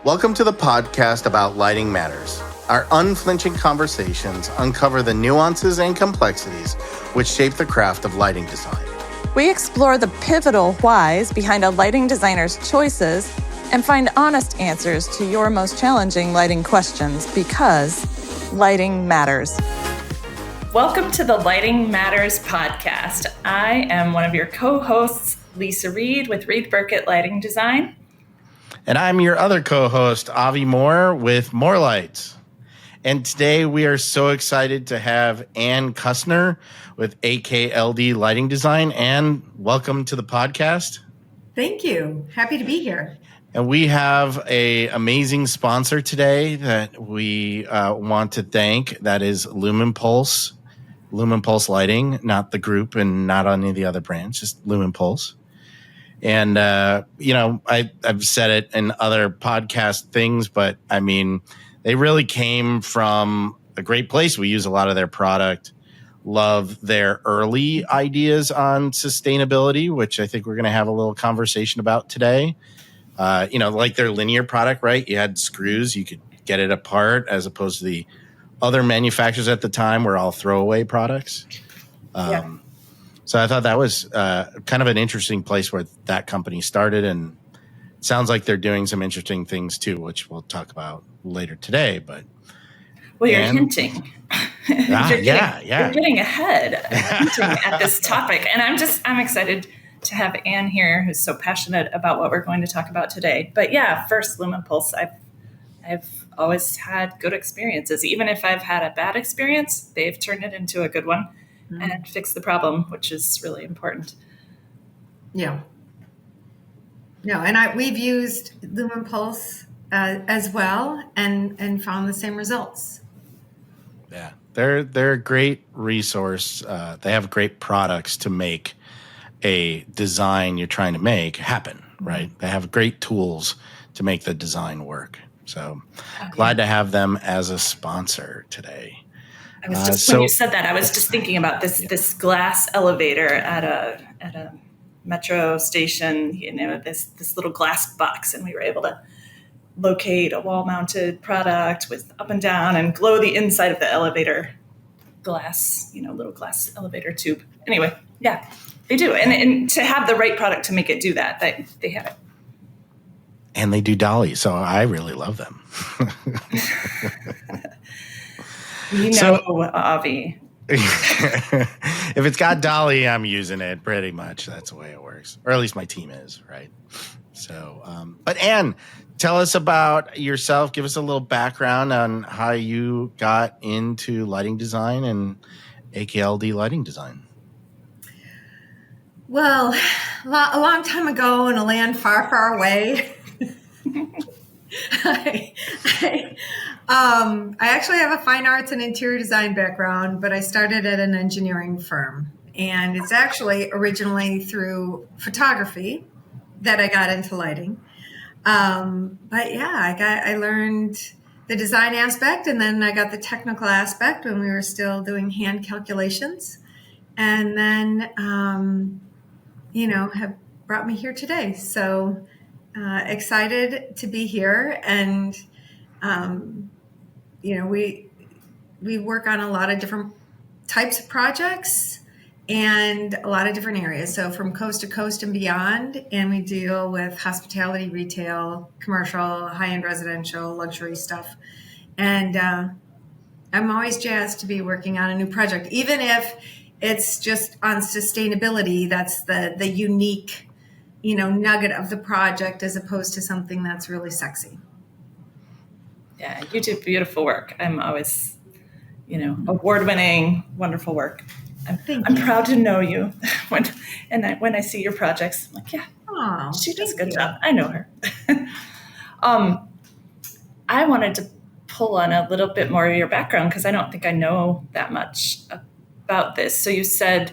Welcome to the podcast about Lighting Matters. Our unflinching conversations uncover the nuances and complexities which shape the craft of lighting design. We explore the pivotal whys behind a lighting designer's choices and find honest answers to your most challenging lighting questions because lighting matters. Welcome to the Lighting Matters podcast. I am one of your co-hosts, Lisa Reed with Reed Burkett Lighting Design. And I'm your other co-host, Avi Moore with More Lights. And today we are so excited to have Ann Kustner with AKLD Lighting Design. Ann, welcome to the podcast. Thank you. Happy to be here. And we have an amazing sponsor today that we want to thank. That is Lumenpulse. Lumenpulse Lighting, not the group and not any of the other brands, just Lumenpulse. And, I've said it in other podcast things, but I mean, they really came from a great place. We use a lot of their product, love their early ideas on sustainability, which I think we're going to have a little conversation about today. Like their linear product, right? You had screws, you could get it apart as opposed to the other manufacturers at the time were all throwaway products. So I thought that was kind of an interesting place where that company started, and it sounds like they're doing some interesting things too, which we'll talk about later today. But you're hinting. You're getting ahead, hinting at this topic, and I'm excited to have Ann here, who's so passionate about what we're going to talk about today. But yeah, first, Lumenpulse, I've always had good experiences. Even if I've had a bad experience, they've turned it into a good one and fixed the problem, which is really important. Yeah. No, and we've used Lumenpulse as well and found the same results. Yeah, they're a great resource. They have great products to make a design you're trying to make happen, right? They have great tools to make the design work. So glad to have them as a sponsor today. I was just when you said that, I was just thinking about this glass elevator at a metro station, this little glass box, and we were able to locate a wall-mounted product with up and down and glow the inside of the elevator glass, little glass elevator tube. Anyway, yeah, they do. And to have the right product to make it do that, they have it. And they do dolly, so I really love them. Avi. If it's got dolly, I'm using it pretty much. That's the way it works. Or at least my team is, right? So, but Ann, tell us about yourself. Give us a little background on how you got into lighting design and AKLD Lighting Design. Well, a long time ago in a land far, far away, I actually have a fine arts and interior design background, but I started at an engineering firm. And it's actually originally through photography that I got into lighting. But yeah, I learned the design aspect, and then I got the technical aspect when we were still doing hand calculations. And then, have brought me here today. So excited to be here. And, we work on a lot of different types of projects and a lot of different areas. So from coast to coast and beyond, and we deal with hospitality, retail, commercial, high-end residential, luxury stuff. And I'm always jazzed to be working on a new project, even if it's just on sustainability. That's the unique, nugget of the project as opposed to something that's really sexy. Yeah, you do beautiful work. I'm always, award-winning, wonderful work. I'm proud to know you. When I see your projects, I'm like, yeah, she does a good job. I know her. I wanted to pull on a little bit more of your background because I don't think I know that much about this. So you said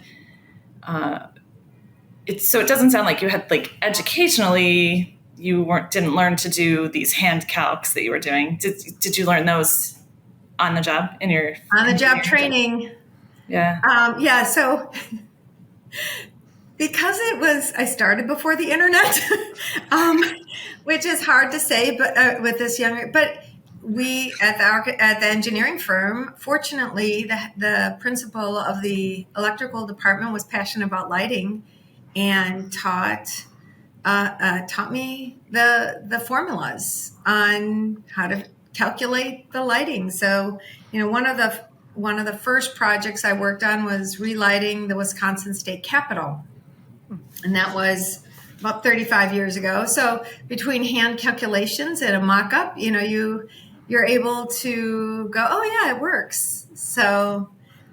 it doesn't sound like you had educationally you didn't learn to do these hand calcs that you were doing. Did you learn those on the job in your on the job training? Yeah. So Because I started before the internet, which is hard to say, but with this younger, but we at the engineering firm, fortunately, the principal of the electrical department was passionate about lighting, and taught me the formulas on how to calculate the lighting. So, one of the first projects I worked on was relighting the Wisconsin State Capitol. And that was about 35 years ago. So between hand calculations and a mock-up, you're able to go, oh yeah, it works. So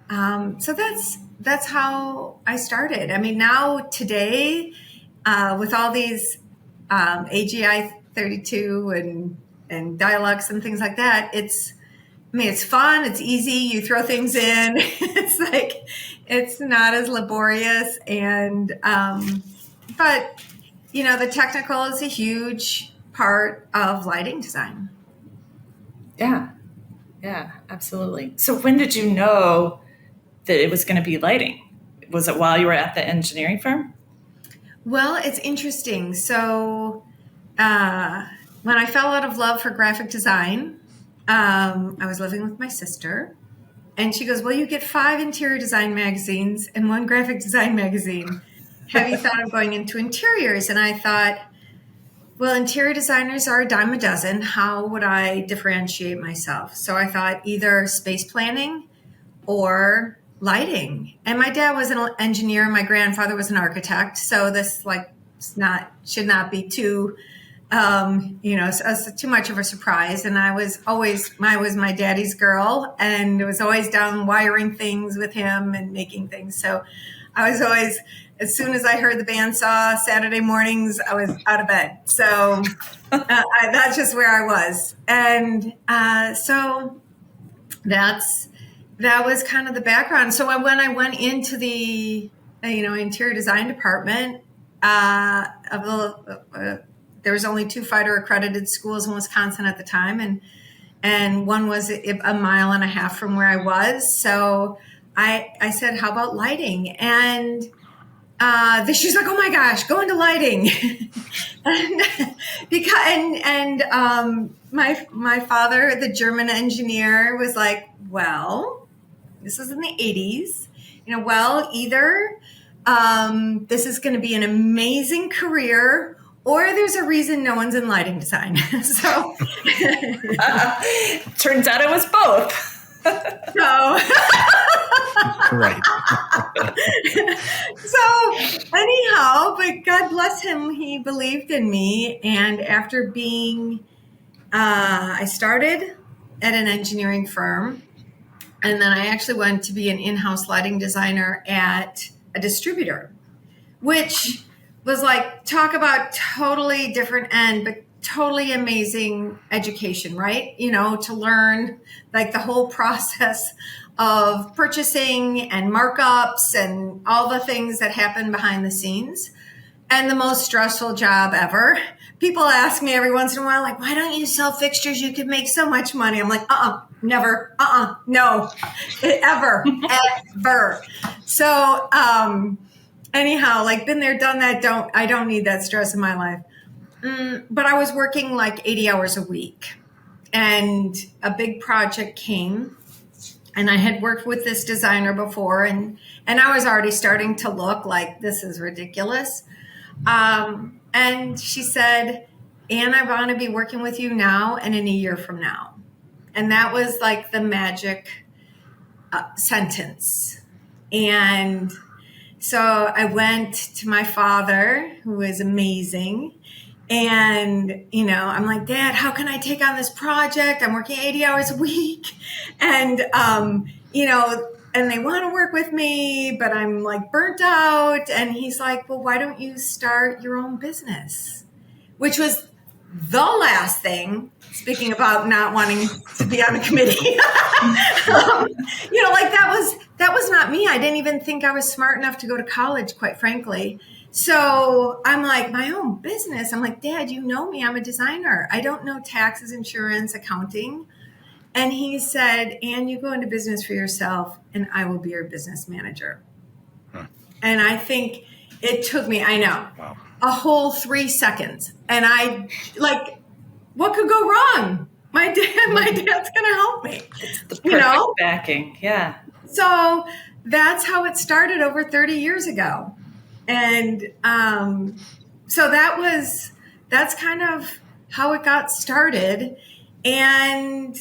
that's how I started. I mean, now today, with all these AGI 32 and Dialux and things like that, it's fun. It's easy. You throw things in. It's not as laborious. And, but, the technical is a huge part of lighting design. Yeah. Yeah, absolutely. So when did you know that it was going to be lighting? Was it while you were at the engineering firm? Well, it's interesting. So, when I fell out of love for graphic design, I was living with my sister, and she goes, well, you get 5 interior design magazines and 1 graphic design magazine. Have you thought of going into interiors? And I thought, well, interior designers are a dime a dozen. How would I differentiate myself? So I thought either space planning or lighting. And my dad was an engineer. My grandfather was an architect. So this should not be too too much of a surprise. And I was my daddy's girl, and was always down wiring things with him and making things. So I was always, as soon as I heard the bandsaw Saturday mornings, I was out of bed. So that's just where I was. And so that was kind of the background. So when I went into the interior design department, there was only 2 fighter accredited schools in Wisconsin at the time, and one was a mile and a half from where I was. So I said, how about lighting? And she's like, oh my gosh, go into lighting. My father, the German engineer, was like, well, this is in the 80s, either this is going to be an amazing career, or there's a reason no one's in lighting design. So turns out it was both. So right. So anyhow, but God bless him, he believed in me. And after I started at an engineering firm, and then I actually went to be an in-house lighting designer at a distributor, which was talk about totally different end, but totally amazing education, right? To learn the whole process of purchasing and markups and all the things that happen behind the scenes. And the most stressful job ever. People ask me every once in a while, why don't you sell fixtures? You could make so much money. I'm like, never, no, ever. So, anyhow, been there, done that. I don't need that stress in my life. But I was working 80 hours a week, and a big project came, and I had worked with this designer before, and I was already starting to look like this is ridiculous. And she said, Anne, I want to be working with you now and in a year from now. And that was the magic sentence. And so I went to my father, who is amazing. And, I'm like, Dad, how can I take on this project? I'm working 80 hours a week. And, and they want to work with me, but I'm burnt out. And he's like, well, why don't you start your own business? Which was the last thing, speaking about not wanting to be on the committee. That was not me. I didn't even think I was smart enough to go to college, quite frankly. So I'm like, my own business. I'm like, Dad, you know me. I'm a designer. I don't know taxes, insurance, accounting. And he said, Anne, you go into business for yourself, and I will be your business manager. Huh. And I think It took me, I know, Wow. a whole 3 seconds. And I, like, what could go wrong? My dad's going to help me. It's the perfect backing. Yeah. So that's how it started over 30 years ago. And so that's kind of how it got started. And,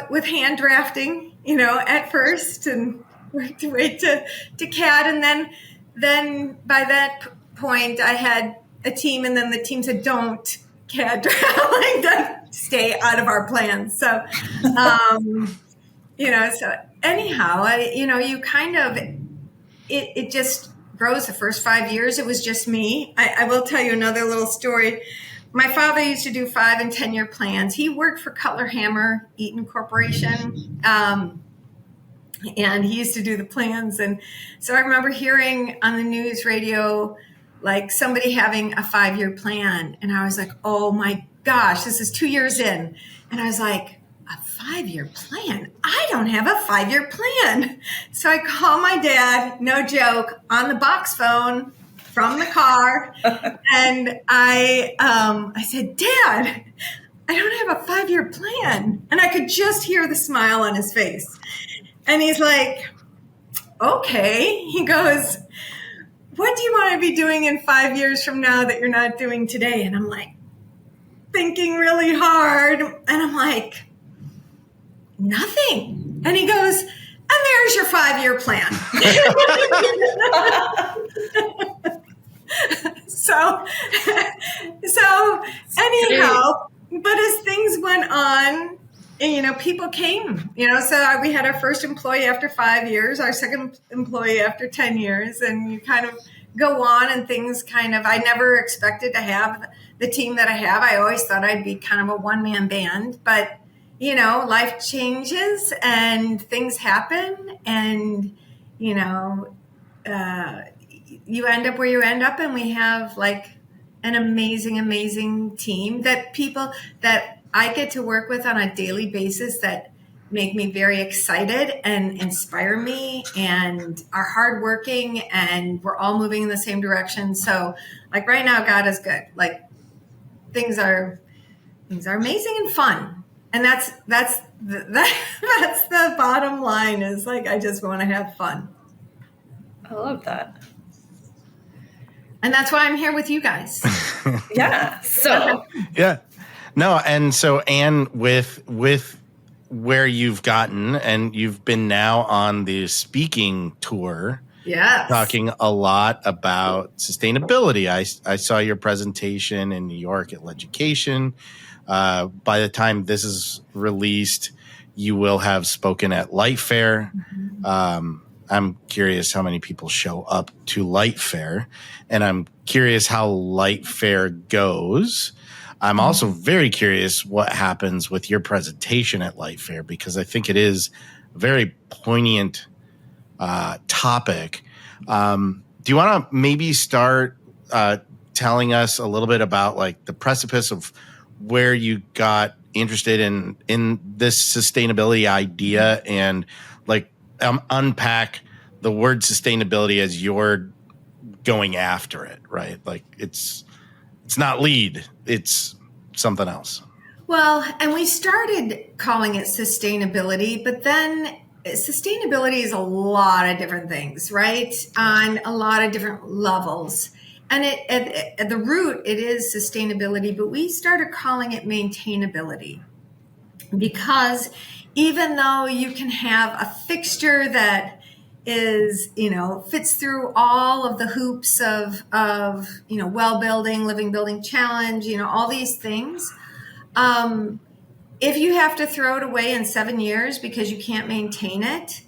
with hand drafting, at first, and worked away to CAD. And then by that point, I had a team, and then the team said, don't CAD draft, stay out of our plans. So, so anyhow, you kind of, it just grows. The first 5 years, it was just me. I will tell you another little story. My father used to do 5 and 10 year plans. He worked for Cutler Hammer Eaton Corporation. And he used to do the plans. And so I remember hearing on the news radio, like somebody having a 5-year plan. And I was like, oh my gosh, this is 2 years in. And I was like, a 5-year plan? I don't have a 5-year plan. So I call my dad, no joke, on the box phone from the car. And I said, Dad, I don't have a 5-year plan. And I could just hear the smile on his face. And he's like, okay. He goes, what do you want to be doing in 5 years from now that you're not doing today? And I'm like, thinking really hard. And I'm like, nothing. And he goes, and there's your 5-year plan. So anyhow, but as things went on, and, people came, so we had our first employee after 5 years, our second employee after 10 years, and you kind of go on, and things I never expected to have the team that I have. I always thought I'd be kind of a one-man band, but, life changes and things happen, and, you end up where you end up, and we have like an amazing team that I get to work with on a daily basis that make me very excited and inspire me and are hardworking, and we're all moving in the same direction. So like right now, God is good. Like things are amazing and fun. And that's the bottom line, is like, I just want to have fun. I love that. And that's why I'm here with you guys. Yeah. So yeah. No, and so Anne, with where you've gotten, and you've been now on the speaking tour, yes, talking a lot about sustainability. I saw your presentation in New York at Education. By the time this is released, you will have spoken at Light Fair. Mm-hmm. I'm curious how many people show up to Light Fair, and I'm curious how Light Fair goes. I'm also very curious what happens with your presentation at Light Fair, because I think it is a very poignant topic. Do you want to maybe start telling us a little bit about like the precipice of where you got interested in this sustainability idea, and like unpack the word sustainability as you're going after it, right? Like it's not LEED, it's something else. Well, and we started calling it sustainability, but then sustainability is a lot of different things, right? On a lot of different levels. And at the root, it is sustainability, but we started calling it maintainability, because even though you can have a fixture that is, fits through all of the hoops of well building, living building challenge, all these things. If you have to throw it away in 7 years because you can't maintain it,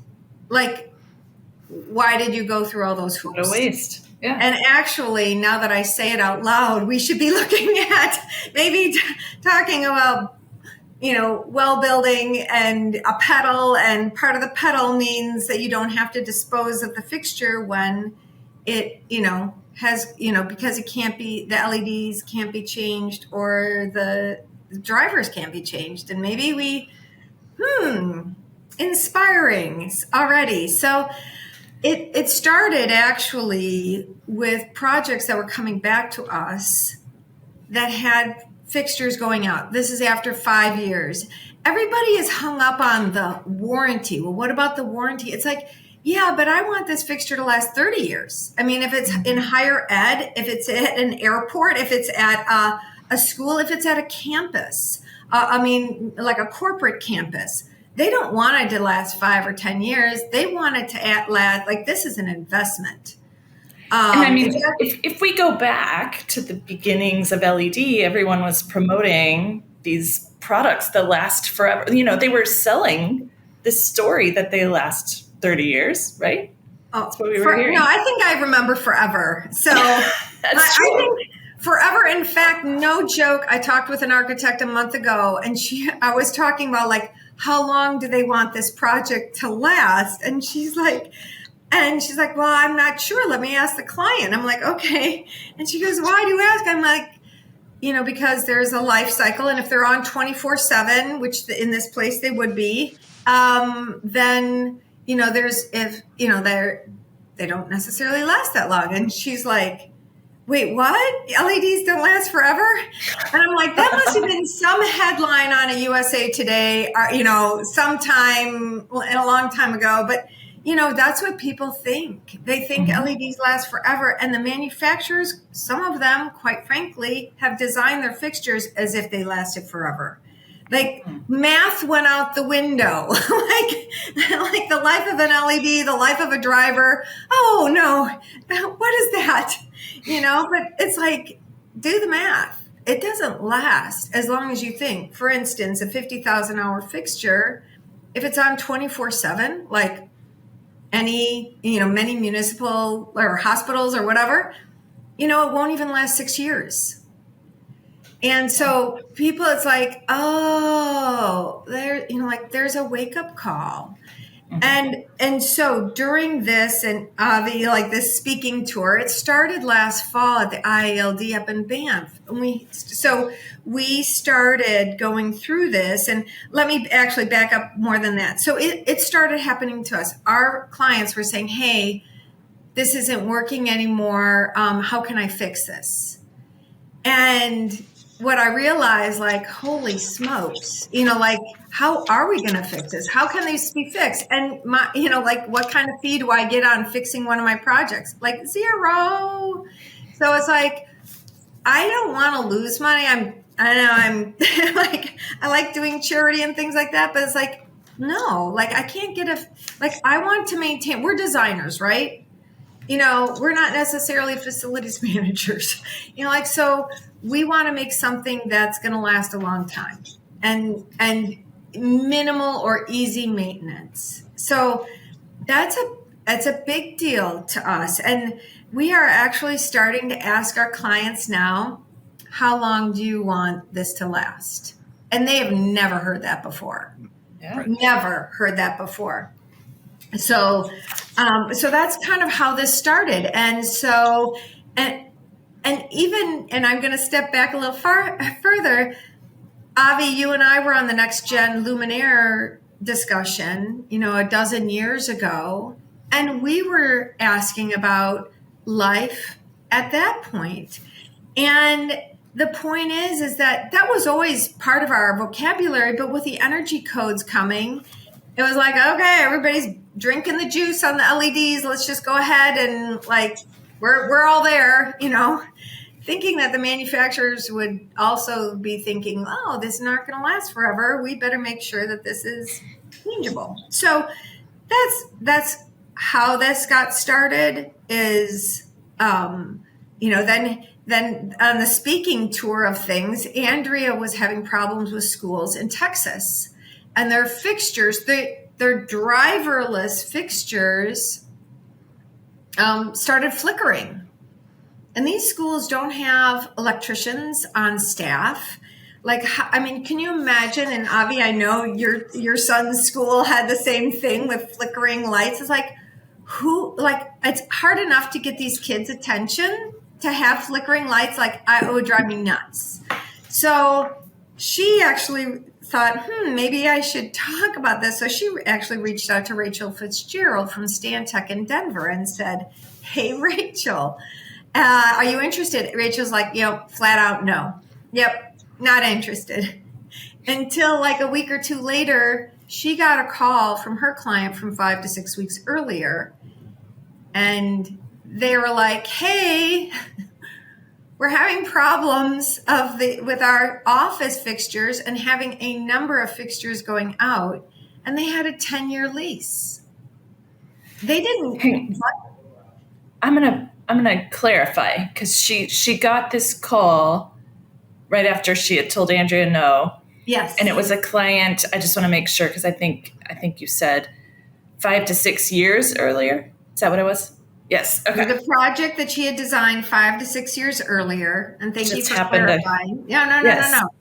like, why did you go through all those hoops? What a waste. Yeah. And actually, now that I say it out loud, we should be looking at maybe talking about, well building and a pedal, and part of the pedal means that you don't have to dispose of the fixture when it, has, because it can't be, the LEDs can't be changed, or the drivers can't be changed. And maybe inspiring already. So It started actually with projects that were coming back to us that had fixtures going out. This is after 5 years. Everybody is hung up on the warranty. Well, what about the warranty? It's like, yeah, but I want this fixture to last 30 years. I mean, if it's in higher ed, if it's at an airport, if it's at a school, if it's at a campus, like a corporate campus, they don't want it to last 5 or 10 years. They want it to last, like, this is an investment. And I mean, if we go back to the beginnings of LED, everyone was promoting these products that last forever. You know, they were selling this story that they last 30 years, right? Oh, that's what we were hearing. No, I think I remember forever. So that's true. I think forever. In fact, no joke. I talked with an architect a month ago, and I was talking about, like, how long do they want this project to last? And she's like, well, I'm not sure. Let me ask the client. I'm like, okay. And she goes, why do you ask? I'm like, because there's a life cycle. And if they're on 24/7, which in this place they would be, then, they don't necessarily last that long. And she's like, wait, what? LEDs don't last forever? And I'm like, that must have been some headline on a USA Today, sometime in a long time ago. But that's what people think. They think LEDs last forever. And the manufacturers, some of them, quite frankly, have designed their fixtures as if they lasted forever. Like, math went out the window. like the life of an LED, the life of a driver. Oh, no. What is that? But it's like, do the math. It doesn't last as long as you think. For instance, a 50,000 hour fixture, if it's on 24/7, like many municipal or hospitals or whatever, it won't even last 6 years. And so people, it's like, oh, there's a wake up call. And so during this and this speaking tour, it started last fall at the AKLD up in Banff. And we started going through this, and let me actually back up more than that. So it started happening to us. Our clients were saying, hey, this isn't working anymore. How can I fix this? And what I realized, like, holy smokes, how are we going to fix this? How can these be fixed? And what kind of fee do I get on fixing one of my projects? Like, 0. So it's like, I don't want to lose money. I like doing charity and things like that, but it's like, no, I can't get I want to maintain, we're designers, right? We're not necessarily facilities managers, so we want to make something that's going to last a long time and minimal or easy maintenance. So that's a big deal to us. And we are actually starting to ask our clients now, how long do you want this to last? And they have never heard that before. Yeah. Never heard that before. So that's kind of how this started. And so, and I'm going to step back a little further. Avi, you and I were on the next gen luminaire discussion, a dozen years ago, and we were asking about life at that point. And the point is that was always part of our vocabulary, but with the energy codes coming, it was like, okay, everybody's drinking the juice on the LEDs. Let's just go ahead and we're all there, thinking that the manufacturers would also be thinking, oh, this is not going to last forever. We better make sure that this is changeable. So that's how this got started is, then on the speaking tour of things, Andrea was having problems with schools in Texas. And their fixtures, their driverless fixtures started flickering. And these schools don't have electricians on staff. Can you imagine? And Avi, I know your son's school had the same thing with flickering lights. It's like, it's hard enough to get these kids' attention to have flickering lights. It would drive me nuts. So she actually thought, maybe I should talk about this. So she actually reached out to Rachel Fitzgerald from Stantec in Denver and said, hey, Rachel, are you interested? Rachel's like, flat out no. Yep, not interested. Until like a week or two later, she got a call from her client from 5 to 6 weeks earlier. And they were like, hey, we're having problems with our office fixtures and having a number of fixtures going out. And they had a 10-year lease. They didn't. Hey, I'm gonna clarify, because she got this call right after she had told Andrea no. Yes. And it was a client. I just want to make sure, because I think you said 5 to 6 years earlier. Is that what it was? Yes. Okay. The project that she had designed 5 to 6 years earlier, and thank you for clarifying. No.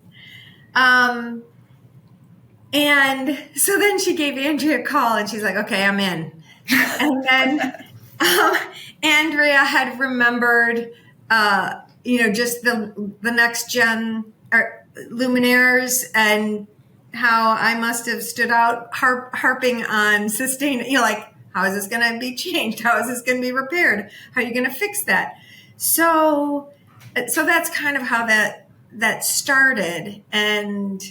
And so then she gave Andrea a call, and she's like, "Okay, I'm in." And then Andrea had remembered, just the next gen luminaires and how I must have stood out harping on how is this going to be changed? How is this going to be repaired? How are you going to fix that? So that's kind of how that started. And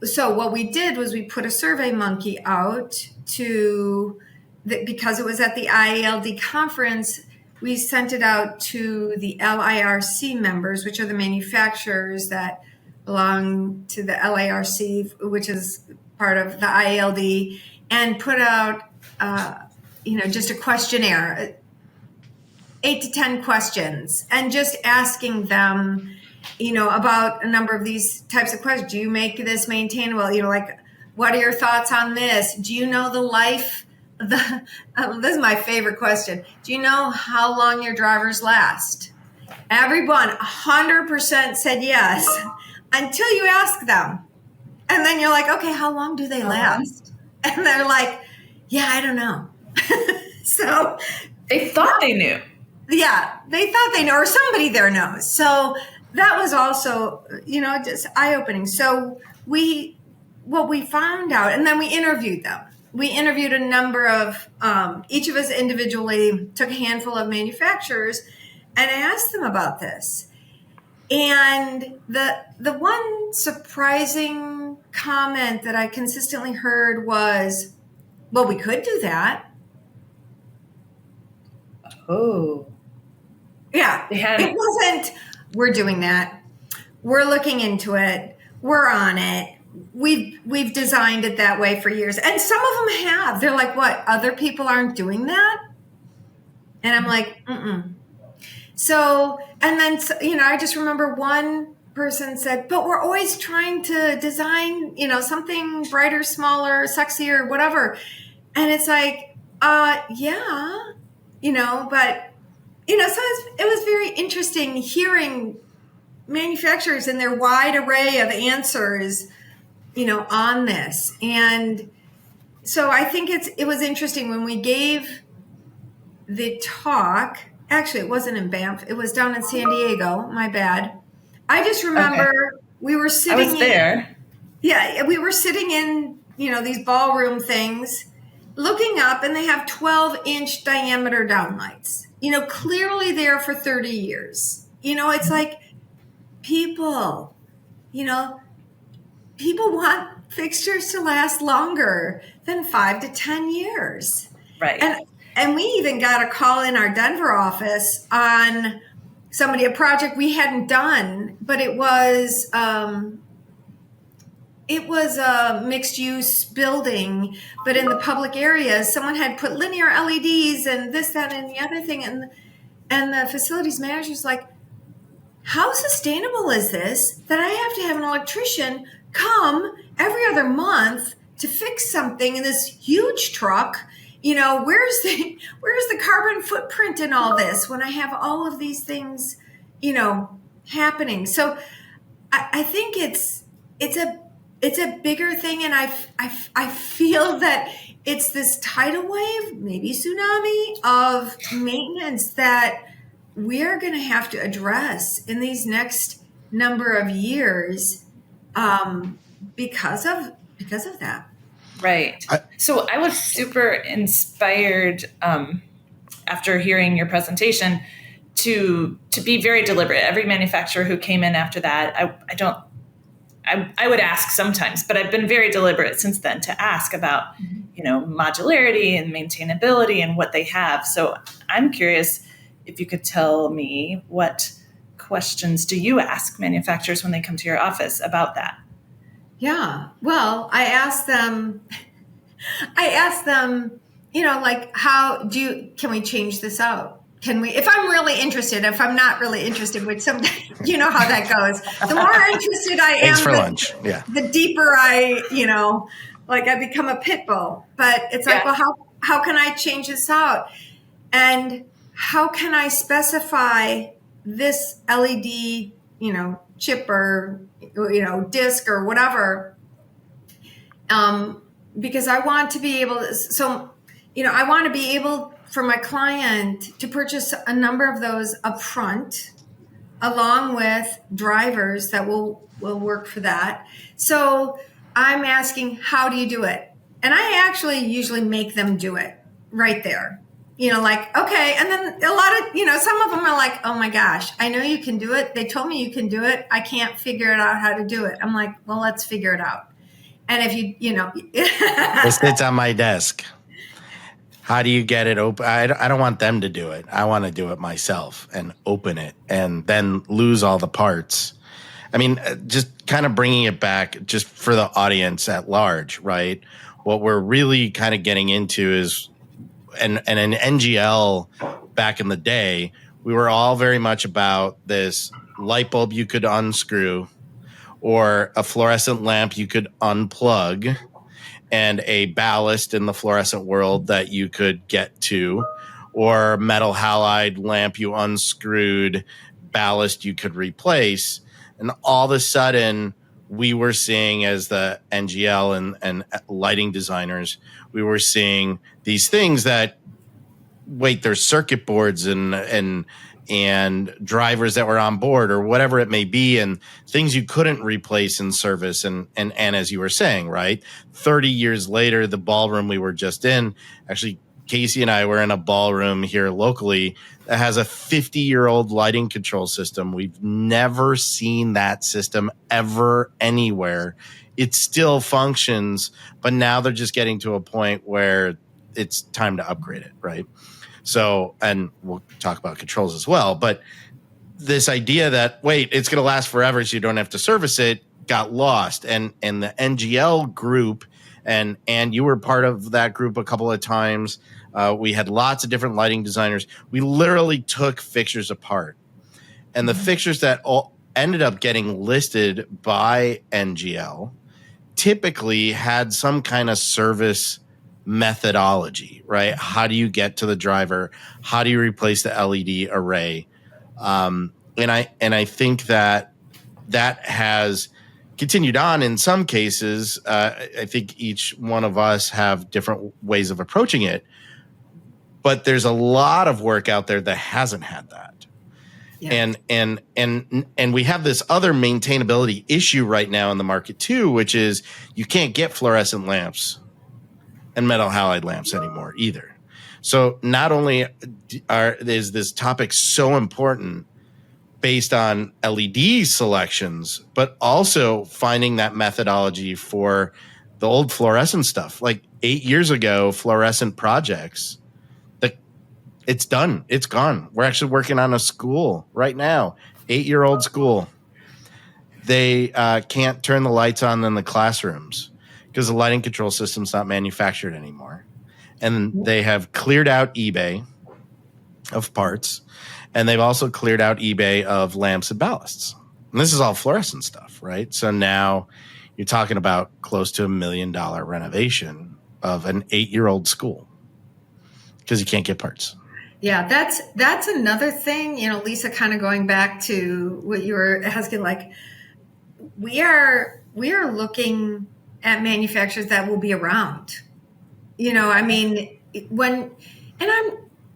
so what we did was we put a Survey Monkey out because it was at the IALD conference. We sent it out to the LIRC members, which are the manufacturers that belong to the LIRC, which is part of the IALD, and put out just a questionnaire, 8 to 10 questions, and just asking them, about a number of these types of questions. Do you make this maintainable? What are your thoughts on this? Do you know the life? This is my favorite question. Do you know how long your drivers last? Everyone, 100% said yes, until you ask them. And then you're like, okay, how long do they last? And they're like, yeah, I don't know. So they thought they knew. Yeah, they thought they know, or somebody there knows. So that was also, just eye-opening. So what we found out, and then we interviewed them. We interviewed a number of, each of us individually took a handful of manufacturers and asked them about this. And the one surprising comment that I consistently heard was, well, we could do that. Oh. Yeah. It wasn't, we're doing that. We're looking into it. We're on it. We've designed it that way for years. And some of them have. They're like, what? Other people aren't doing that? And I'm like, So, and then, I just remember one person said, but we're always trying to design, something brighter, smaller, sexier, whatever. And it's like, yeah, but, so it was very interesting hearing manufacturers and their wide array of answers, on this. And so I think it was interesting when we gave the talk. Actually, it wasn't in Banff. It was down in San Diego. My bad. I just remember we were sitting. I was there. Yeah, we were sitting in, these ballroom things, looking up, and they have 12-inch diameter downlights. Clearly there for 30 years. It's like people want fixtures to last longer than 5 to 10 years. Right. And we even got a call in our Denver office on a project we hadn't done, but it was a mixed use building, but in the public areas, someone had put linear LEDs and this, that, and the other thing. And the facilities manager's like, how sustainable is this that I have to have an electrician come every other month to fix something in this huge truck? Where's the carbon footprint in all this when I have all of these things, happening? So I think it's a bigger thing. And I feel that it's this tidal wave, maybe tsunami of maintenance that we are going to have to address in these next number of years. because of that. Right. So I was super inspired after hearing your presentation to be very deliberate. Every manufacturer who came in after that, I would ask sometimes, but I've been very deliberate since then to ask about, modularity and maintainability and what they have. So I'm curious if you could tell me, what questions do you ask manufacturers when they come to your office about that? Yeah. Well, I ask them, like, can we change this out? Can we, if I'm really interested, if I'm not really interested, which sometimes, you know how that goes. The more interested I am, thanks for lunch. Yeah. The deeper I become a pit bull. But it's like, well, how can I change this out? And how can I specify this LED, chip or, disc or whatever? Because I want to be able to, I want to be able for my client to purchase a number of those upfront, along with drivers that will work for that. So I'm asking, how do you do it? And I actually usually make them do it right there. Okay. And then a lot of, some of them are like, oh my gosh, I know you can do it. They told me you can do it. I can't figure it out how to do it. I'm like, well, let's figure it out. And if it sits on my desk. How do you get it open? I don't want them to do it. I want to do it myself and open it and then lose all the parts. I mean, just kind of bringing it back just for the audience at large, right? What we're really kind of getting into is, and an NGL back in the day, we were all very much about this light bulb you could unscrew, or a fluorescent lamp you could unplug, and a ballast in the fluorescent world that you could get to, or metal halide lamp you unscrewed, ballast you could replace. And all of a sudden, we were seeing, as the NGL and lighting designers, we were seeing these things that, there's circuit boards and drivers that were on board or whatever it may be, and things you couldn't replace in service. And as you were saying, right, 30 years later, the ballroom we were just in, actually, Casey and I were in a ballroom here locally that has a 50-year-old lighting control system. We've never seen that system ever anywhere. It still functions, but now they're just getting to a point where it's time to upgrade it, right? So, and we'll talk about controls as well, but this idea that, it's going to last forever so you don't have to service it, got lost. And the NGL group, and you were part of that group a couple of times. We had lots of different lighting designers. We literally took fixtures apart. And the fixtures that all ended up getting listed by NGL typically had some kind of service methodology, right? How do you get to the driver? How do you replace the LED array? And I think that has continued on in some cases. I think each one of us have different ways of approaching it, but there's a lot of work out there that hasn't had that. Yeah. And we have this other maintainability issue right now in the market too, which is you can't get fluorescent lamps and metal halide lamps anymore either. So not only is this topic so important based on LED selections, but also finding that methodology for the old fluorescent stuff. Like 8 years ago, fluorescent projects, it's done. It's gone. We're actually working on a school right now, 8-year-old school. They can't turn the lights on in the classrooms because the lighting control system's not manufactured anymore. And they have cleared out eBay of parts, and they've also cleared out eBay of lamps and ballasts. And this is all fluorescent stuff, right? So now you're talking about close to $1 million renovation of an 8-year-old school because you can't get parts. Yeah, that's another thing, Lisa, kind of going back to what you were asking, like we are looking at manufacturers that will be around.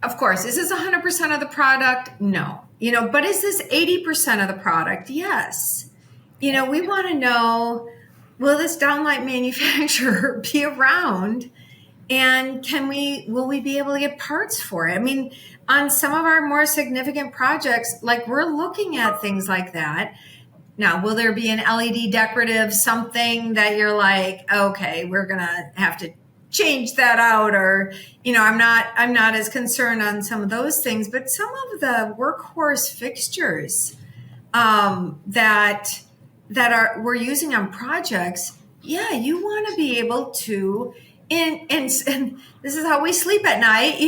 Of course, is this 100% of the product? No. But is this 80% of the product? Yes. we want to know, will this downlight manufacturer be around? And will we be able to get parts for it? I mean, on some of our more significant projects, like we're looking at things like that. Now, will there be an LED decorative something that you're like, okay, we're going to have to change that out? Or, I'm not as concerned on some of those things, but some of the workhorse fixtures that we're using on projects, you want to be able to, and this is how we sleep at night,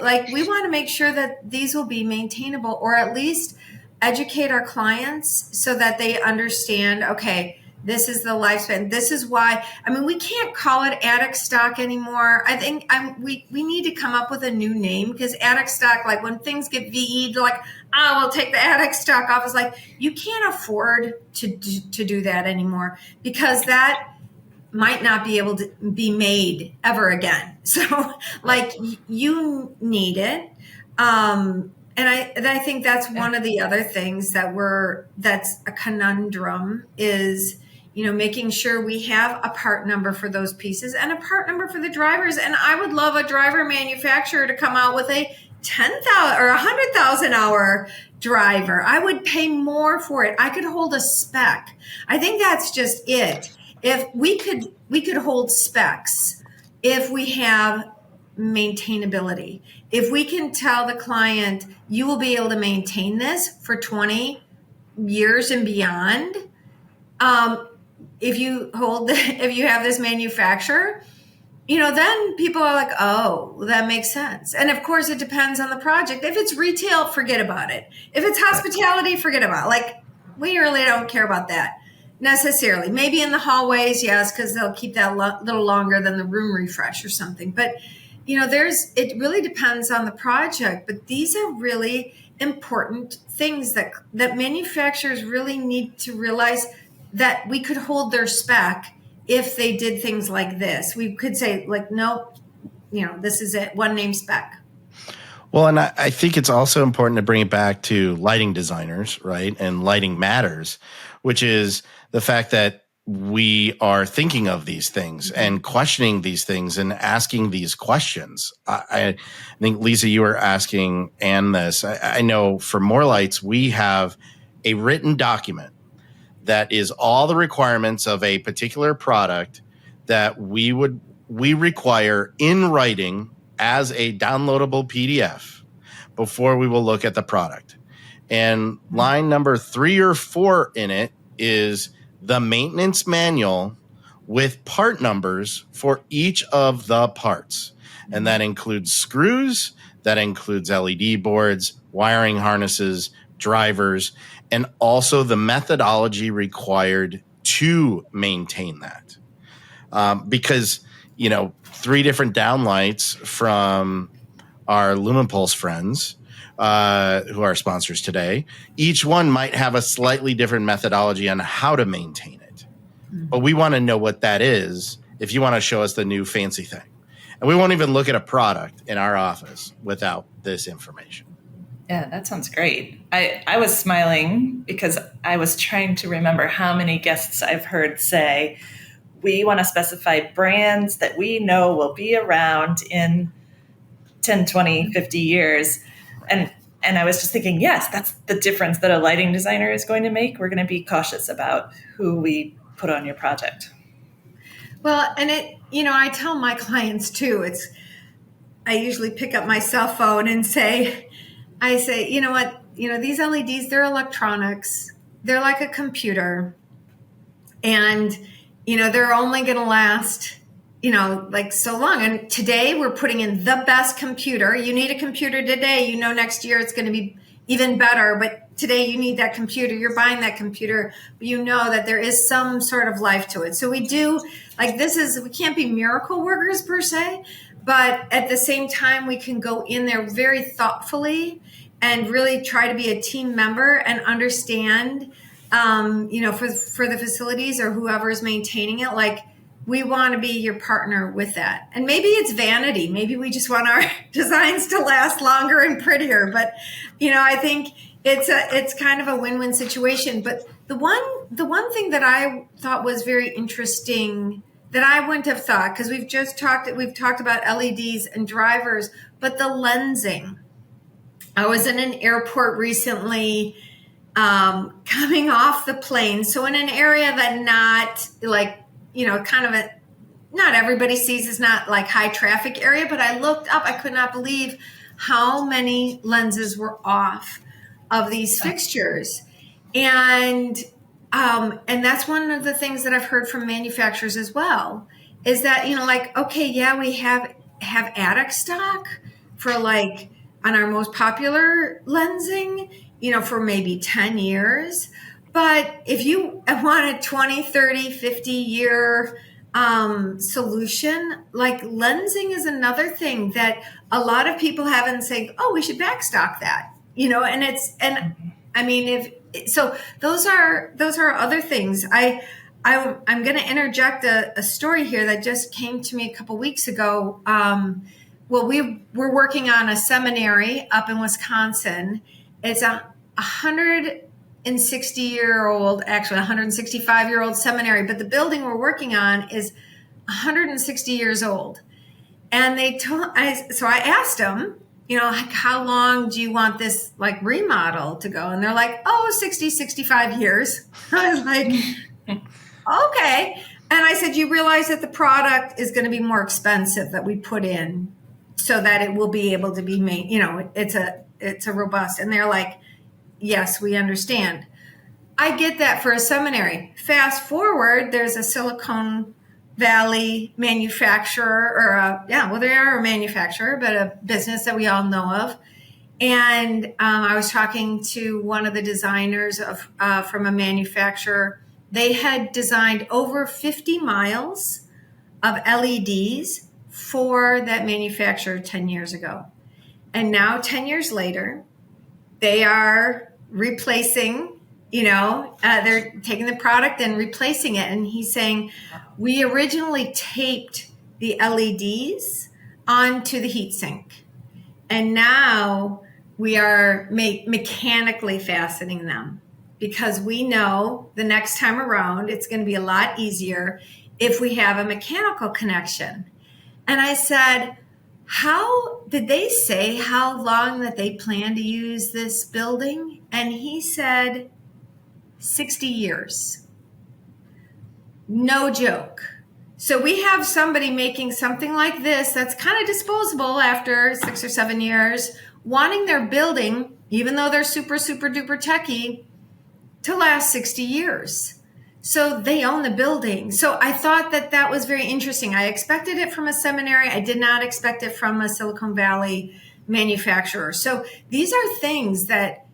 like we want to make sure that these will be maintainable, or at least educate our clients so that they understand, okay, this is the lifespan. This is why, we can't call it attic stock anymore. I think we need to come up with a new name, because attic stock, like when things get VE'd, like, we'll take the attic stock off. It's like, you can't afford to do that anymore, because that might not be able to be made ever again. So like you need it. And I think that's one of the other things that's a conundrum is, making sure we have a part number for those pieces and a part number for the drivers. And I would love a driver manufacturer to come out with a 10,000 or 100,000 hour driver. I would pay more for it. I could hold a spec. I think that's just it. If we could hold specs, if we have maintainability, if we can tell the client, you will be able to maintain this for 20 years and beyond. If you have this manufacturer, then people are like, oh, that makes sense. And of course it depends on the project. If it's retail, forget about it. If it's hospitality, forget about it. Like, we really don't care about that necessarily. Maybe in the hallways, yes, because they'll keep that little longer than the room refresh or something. But it really depends on the project, but these are really important things that manufacturers really need to realize, that we could hold their spec if they did things like this. We could say, like, nope, this is it, one name spec. Well, and I think it's also important to bring it back to lighting designers, right? And lighting matters, which is the fact that we are thinking of these things and questioning these things and asking these questions. I think, Lisa, you were asking Ann this. I know for More Lights, we have a written document that is all the requirements of a particular product that we require in writing as a downloadable PDF before we will look at the product. And line number 3 or 4 in it is the maintenance manual with part numbers for each of the parts. And that includes screws, that includes LED boards, wiring harnesses, drivers, and also the methodology required to maintain that. Because, 3 different downlights from our Lumenpulse friends, who are sponsors today, each one might have a slightly different methodology on how to maintain it. But we want to know what that is if you want to show us the new fancy thing. And we won't even look at a product in our office without this information. Yeah, that sounds great. I was smiling because I was trying to remember how many guests I've heard say, we want to specify brands that we know will be around in 10, 20, 50 years. And I was just thinking, yes, that's the difference that a lighting designer is going to make. We're going to be cautious about who we put on your project. Well, and I tell my clients too, I usually pick up my cell phone and I say, you know what, these LEDs, they're electronics. They're like a computer. And, they're only going to last, like so long. And today we're putting in the best computer. You need a computer today. Next year it's going to be even better. But today you need that computer. You're buying that computer. But that there is some sort of life to it. So we do, we can't be miracle workers per se. But at the same time, we can go in there very thoughtfully and really try to be a team member and understand, for the facilities or whoever is maintaining it, we want to be your partner with that. And maybe it's vanity. Maybe we just want our designs to last longer and prettier. But, I think it's kind of a win-win situation. But The one thing that I thought was very interesting that I wouldn't have thought, because we've talked about LEDs and drivers, but the lensing. I was in an airport recently, coming off the plane. So in an area that not like, not everybody sees, is not like high traffic area, but I looked up, I could not believe how many lenses were off of these fixtures. And that's one of the things that I've heard from manufacturers as well, is that, okay, yeah, we have attic stock for like on our most popular lensing, for maybe 10 years. But if you want a 20, 30, 50 year solution, like lensing is another thing that a lot of people have and say, oh, we should backstock that, so those are other things. I'm going to interject a story here that just came to me a couple weeks ago. We're working on a seminary up in Wisconsin. It's a 165-year-old seminary, but the building we're working on is 160 years old. And so I asked them, how long do you want this like remodel to go? And they're like, 60, 65 years. I was like, okay. And I said, you realize that the product is going to be more expensive that we put in so that it will be able to be made, it's a robust. And they're like, yes, we understand. I get that for a seminary. Fast forward, there's a Silicon Valley manufacturer, they are a manufacturer, but a business that we all know of. And I was talking to one of the designers from a manufacturer. They had designed over 50 miles of LEDs for that manufacturer 10 years ago. And now 10 years later, they are replacing, they're taking the product and replacing it. And he's saying, we originally taped the LEDs onto the heatsink. And now we are mechanically fastening them because we know the next time around, it's going to be a lot easier if we have a mechanical connection. And I said, how did they say how long that they plan to use this building? And he said 60 years. No joke. So we have somebody making something like this that's kind of disposable after 6 or 7 years, wanting their building, even though they're super, super duper techie, to last 60 years. So they own the building. So I thought that was very interesting. I expected it from a seminary. I did not expect it from a Silicon Valley manufacturer. So these are things that,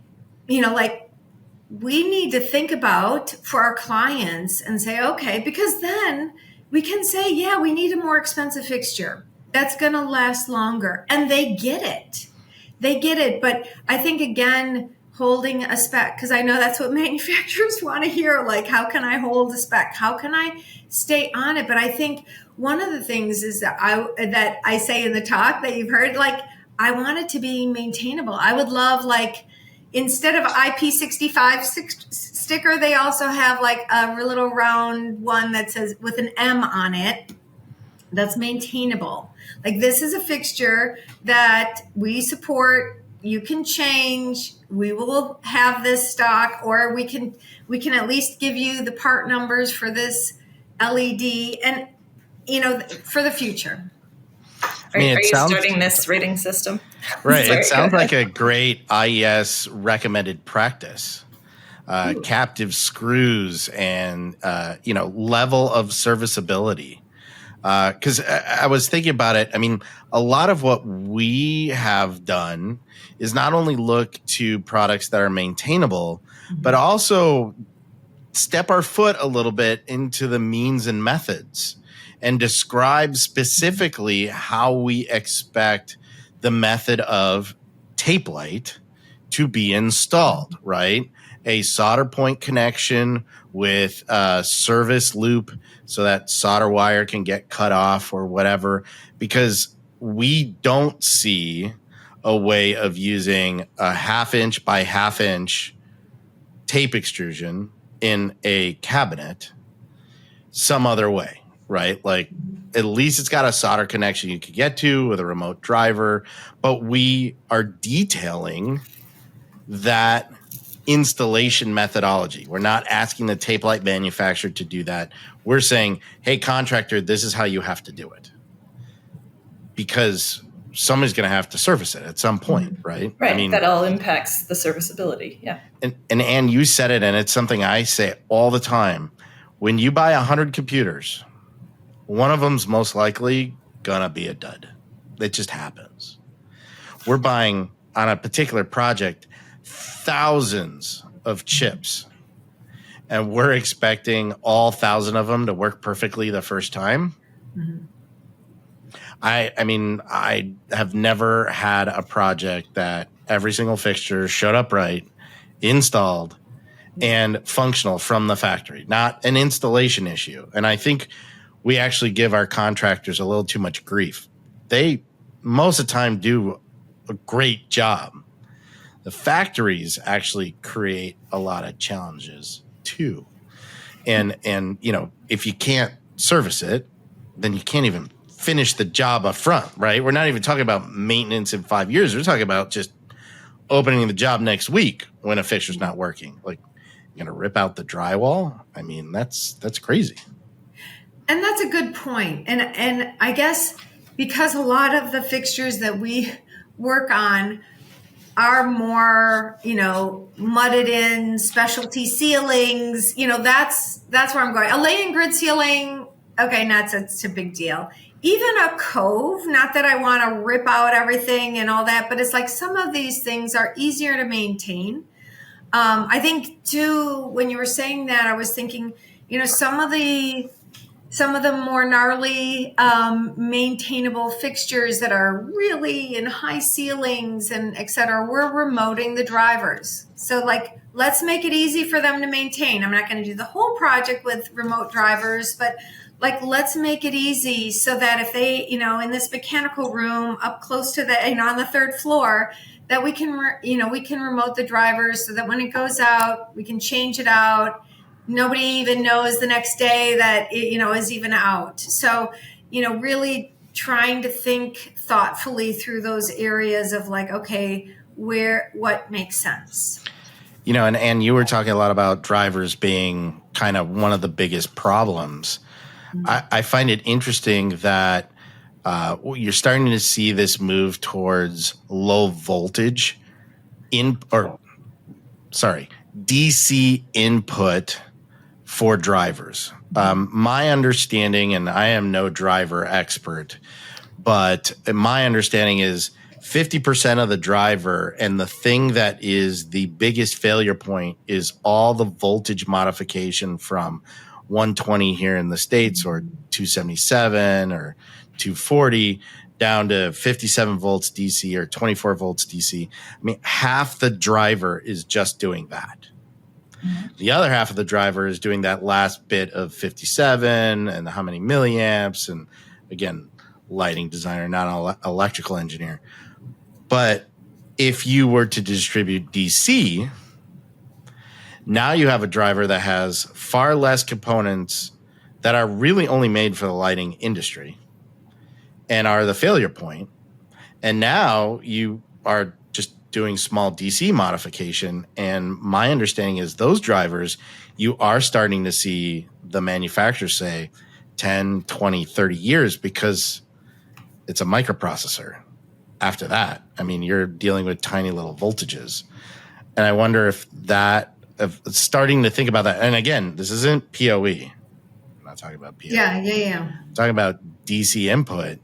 we need to think about for our clients and say, okay, because then we can say, yeah, we need a more expensive fixture that's going to last longer. And they get it. But I think, again, holding a spec, because I know that's what manufacturers want to hear. Like, how can I hold a spec? How can I stay on it? But I think one of the things is that I say in the talk that you've heard, like, I want it to be maintainable. I would love, like, instead of IP65 sticker, they also have like a little round one that says with an M on it that's maintainable. Like, this is a fixture that we support. You can change. We will have this stock, or we can at least give you the part numbers for this LED and, for the future. Are you starting this rating system? Right. Sorry, it sounds like a great IES recommended practice. Captive screws and, level of serviceability. Because I was thinking about it. I mean, a lot of what we have done is not only look to products that are maintainable, but also step our foot a little bit into the means and methods and describe specifically how we expect the method of tape light to be installed, right? A solder point connection with a service loop so that solder wire can get cut off or whatever, because we don't see a way of using a 1/2 inch by 1/2 inch tape extrusion in a cabinet some other way, right? Like at least it's got a solder connection you could get to with a remote driver, but we are detailing that installation methodology. We're not asking the tape light manufacturer to do that. We're saying, hey, contractor, this is how you have to do it. Because somebody's going to have to service it at some point, right? Right. I mean, that all impacts the serviceability. Yeah. And Ann, you said it, and it's something I say all the time. When you buy 100 computers, one of them's most likely going to be a dud. It just happens. We're buying, on a particular project, thousands of chips, and we're expecting all 1,000 of them to work perfectly the first time. Mm-hmm. I mean, I have never had a project that every single fixture showed up right, installed, and functional from the factory, not an installation issue. And I think we actually give our contractors a little too much grief. They, most of the time, do a great job. The factories actually create a lot of challenges too. And you know, if you can't service it, then you can't even finish the job up front, right? We're not even talking about maintenance in 5 years. We're talking about just opening the job next week when a fixture's not working. Like, you're gonna rip out the drywall? I mean, that's crazy. And that's a good point. And I guess because a lot of the fixtures that we work on are more, you know, mudded in specialty ceilings, you know, that's where I'm going. A lay-in grid ceiling, okay, it's a big deal. Even a cove, not that I want to rip out everything and all that, but it's like some of these things are easier to maintain. I think too, when you were saying that, I was thinking, you know, some of the more gnarly maintainable fixtures that are really in high ceilings and et cetera, we're remoting the drivers. So like, let's make it easy for them to maintain. I'm not going to do the whole project with remote drivers, but like, let's make it easy so that if they, you know, in this mechanical room up close to the, you know, on the third floor, that we can, we can remote the drivers so that when it goes out, we can change it out. Nobody even knows the next day that it, you know, is even out. So, you know, really trying to think thoughtfully through those areas of like, okay, what makes sense. You know, and you were talking a lot about drivers being kind of one of the biggest problems. Mm-hmm. I find it interesting that you're starting to see this move towards low voltage DC input for drivers. My understanding, and I am no driver expert, but my understanding is 50% of the driver, and the thing that is the biggest failure point is all the voltage modification from 120 here in the States or 277 or 240 down to 57 volts DC or 24 volts DC. I mean, half the driver is just doing that. Mm-hmm. The other half of the driver is doing that last bit of 57 and how many milliamps. And again, lighting designer, not an electrical engineer. But if you were to distribute DC, now you have a driver that has far less components that are really only made for the lighting industry and are the failure point. And now you are just doing small DC modification. And my understanding is those drivers, you are starting to see the manufacturers say 10, 20, 30 years because it's a microprocessor. After that, I mean, you're dealing with tiny little voltages. And I wonder if starting to think about that. And again, this isn't PoE. I'm not talking about PoE. Yeah. I'm talking about DC input.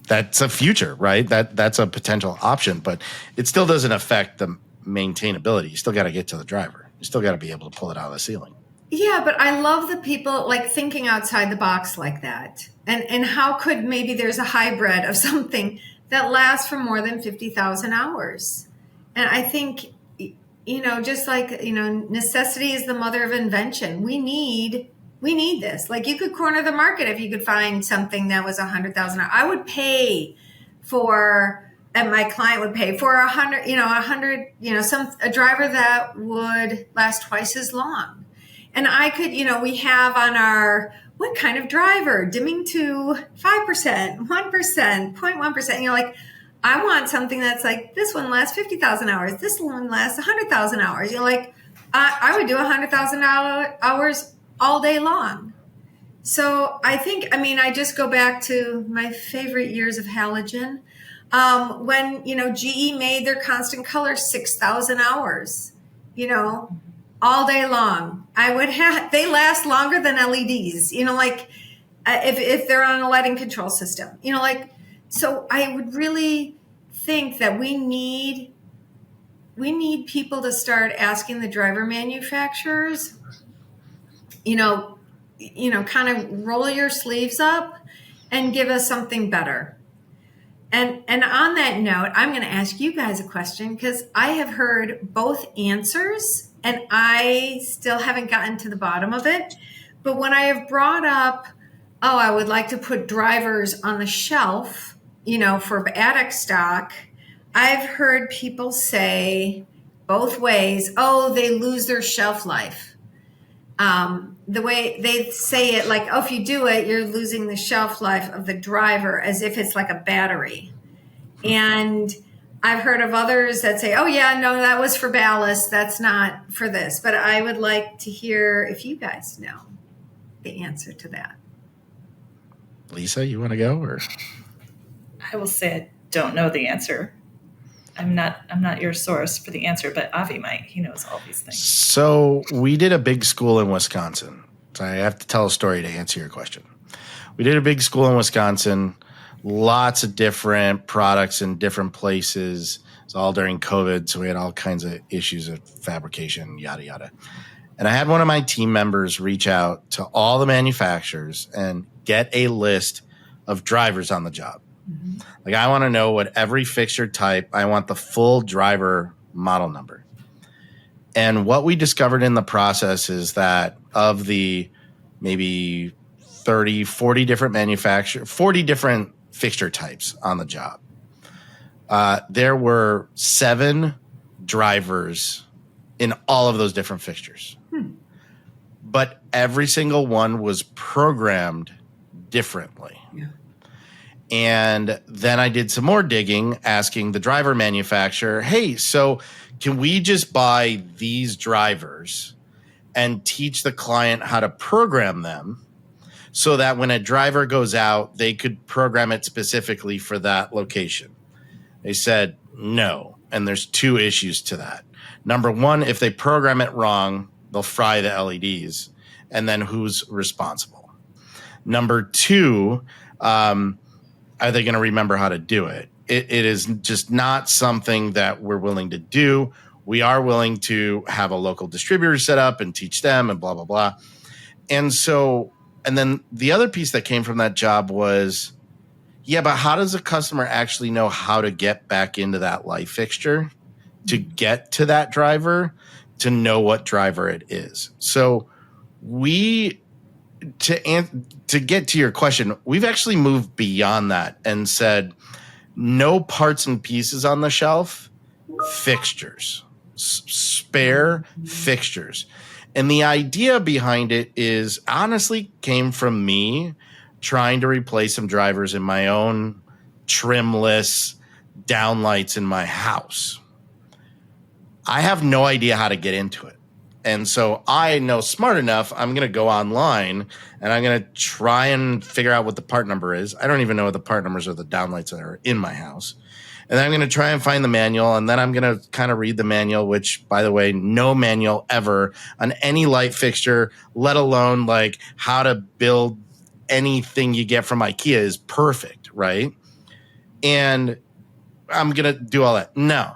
That's a future, right? That's a potential option, but it still doesn't affect the maintainability. You still got to get to the driver. You still got to be able to pull it out of the ceiling. Yeah, but I love the people like thinking outside the box like that. And how could maybe there's a hybrid of something that lasts for more than 50,000 hours? And I think, you know, just like, you know, necessity is the mother of invention. We need this. Like, you could corner the market if you could find something that was 100,000. I would pay for and my client would pay for 100, a driver that would last twice as long. And I could, we have on our, what kind of driver, dimming to 5%, 1%, 0.1%, like, I want something that's like, this one lasts 50,000 hours. This one lasts 100,000 hours. Like, I would do 100,000 hours all day long. So I just go back to my favorite years of halogen. When, GE made their constant color 6,000 hours, all day long. They last longer than LEDs, if they're on a lighting control system, so I would really think that we need people to start asking the driver manufacturers, kind of roll your sleeves up and give us something better. And on that note, I'm going to ask you guys a question, because I have heard both answers and I still haven't gotten to the bottom of it. But when I have brought up, I would like to put drivers on the shelf, for attic stock, I've heard people say both ways, they lose their shelf life. The way they say it, like, if you do it, you're losing the shelf life of the driver, as if it's like a battery. And I've heard of others that say, that was for ballast. That's not for this. But I would like to hear if you guys know the answer to that. Lisa, you want to go? Or I will say I don't know the answer. I'm not your source for the answer, but Avi might. He knows all these things. So we did a big school in Wisconsin. So I have to tell a story to answer your question. We did a big school in Wisconsin, lots of different products in different places. It's all during COVID, so we had all kinds of issues of fabrication, yada, yada. And I had one of my team members reach out to all the manufacturers and get a list of drivers on the job. Mm-hmm. Like, I want to know what every fixture type, I want the full driver model number. And what we discovered in the process is that of the maybe 30, 40 different 40 different fixture types on the job, there were 7 drivers in all of those different fixtures. But every single one was programmed differently. Yeah. And then I did some more digging, asking the driver manufacturer, hey, so can we just buy these drivers and teach the client how to program them so that when a driver goes out, they could program it specifically for that location? They said no. And there's 2 issues to that. Number one, if they program it wrong, they'll fry the LEDs. And then who's responsible? Number 2, are they going to remember how to do it? It is just not something that we're willing to do. We are willing to have a local distributor set up and teach them and blah, blah, blah. And then the other piece that came from that job was, but how does a customer actually know how to get back into that light fixture to get to that driver, to know what driver it is? So to get to your question, we've actually moved beyond that and said, no parts and pieces on the shelf, fixtures, spare fixtures. And the idea behind it is honestly came from me trying to replace some drivers in my own trimless downlights in my house. I have no idea how to get into it. And so I know smart enough, I'm going to go online and I'm going to try and figure out what the part number is. I don't even know what the part numbers of the downlights that are in my house. And then I'm going to try and find the manual, and then I'm going to kind of read the manual, which, by the way, no manual ever on any light fixture, let alone like how to build anything you get from IKEA, is perfect, right? And I'm going to do all that. No,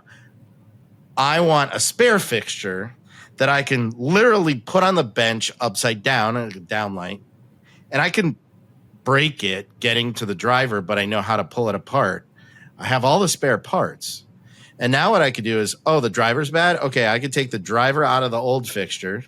I want a spare fixture that I can literally put on the bench upside down, a downlight, and I can break it getting to the driver, but I know how to pull it apart. I have all the spare parts. And now what I could do is, the driver's bad? Okay, I could take the driver out of the old fixture.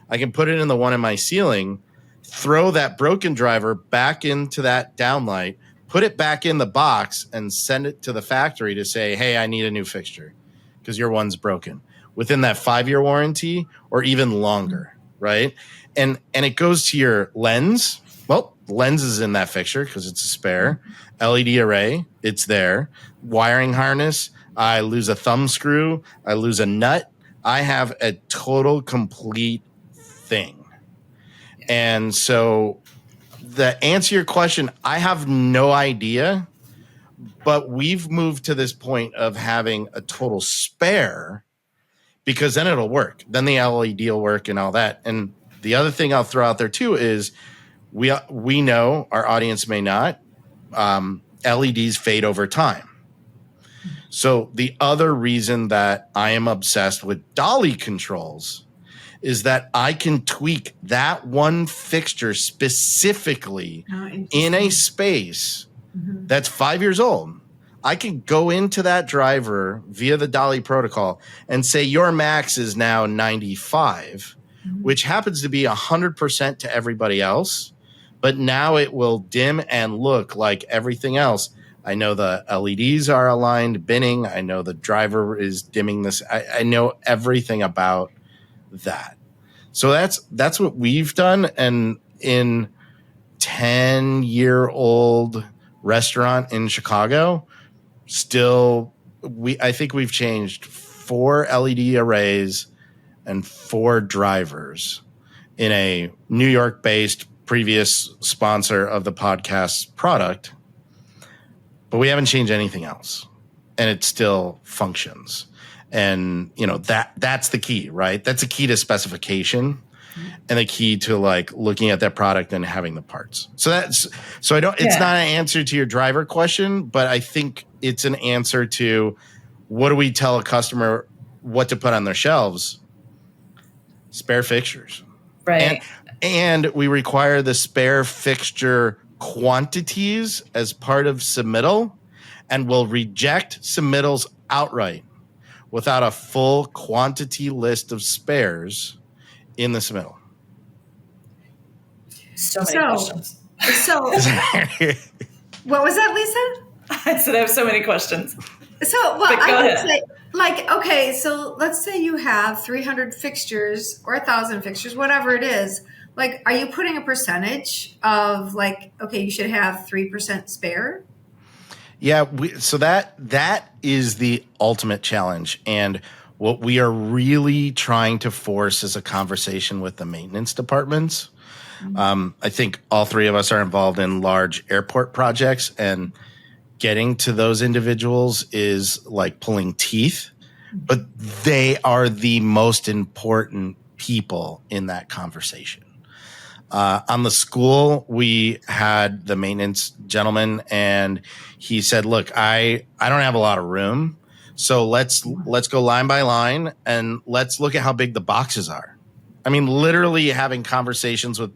I can put it in the one in my ceiling, throw that broken driver back into that downlight, put it back in the box and send it to the factory to say, hey, I need a new fixture because your one's broken within that 5-year warranty or even longer, right? And it goes to your lens. Well, the lens is in that fixture because it's a spare. LED array, it's there. Wiring harness, I lose a thumb screw, I lose a nut. I have a total complete thing. And so the answer to your question, I have no idea, but we've moved to this point of having a total spare because then it'll work. Then the LED will work and all that. And the other thing I'll throw out there too is we know, our audience may not, LEDs fade over time. So the other reason that I am obsessed with dolly controls is that I can tweak that one fixture specifically in a space that's 5 years old. I can go into that driver via the dolly protocol and say your max is now 95, which happens to be 100% to everybody else. But now it will dim and look like everything else. I know the LEDs are aligned, binning. I know the driver is dimming this. I know everything about that. So that's what we've done. And in 10-year-old restaurant in Chicago, still I think we've changed 4 LED arrays and 4 drivers in a New York-based previous sponsor of the podcast's product. But we haven't changed anything else, and it still functions. And that's the key, right? That's a key to specification and the key to like looking at that product and having the parts. It's not an answer to your driver question, but I think it's an answer to what do we tell a customer what to put on their shelves? Spare fixtures. Right. And we require the spare fixture quantities as part of submittal, and will reject submittals outright without a full quantity list of spares in the submittal. So many questions. So what was that, Lisa? I said I have so many questions. So, well, I would say, like, okay, so let's say you have 300 fixtures or 1,000 fixtures, whatever it is. Like, are you putting a percentage of like, okay, you should have 3% spare? Yeah, so that is the ultimate challenge. And what we are really trying to force is a conversation with the maintenance departments. I think all 3 of us are involved in large airport projects, and getting to those individuals is like pulling teeth, but they are the most important people in that conversation. On the school, we had the maintenance gentleman, and he said, look, I don't have a lot of room. So let's go line by line and let's look at how big the boxes are. I mean, literally having conversations with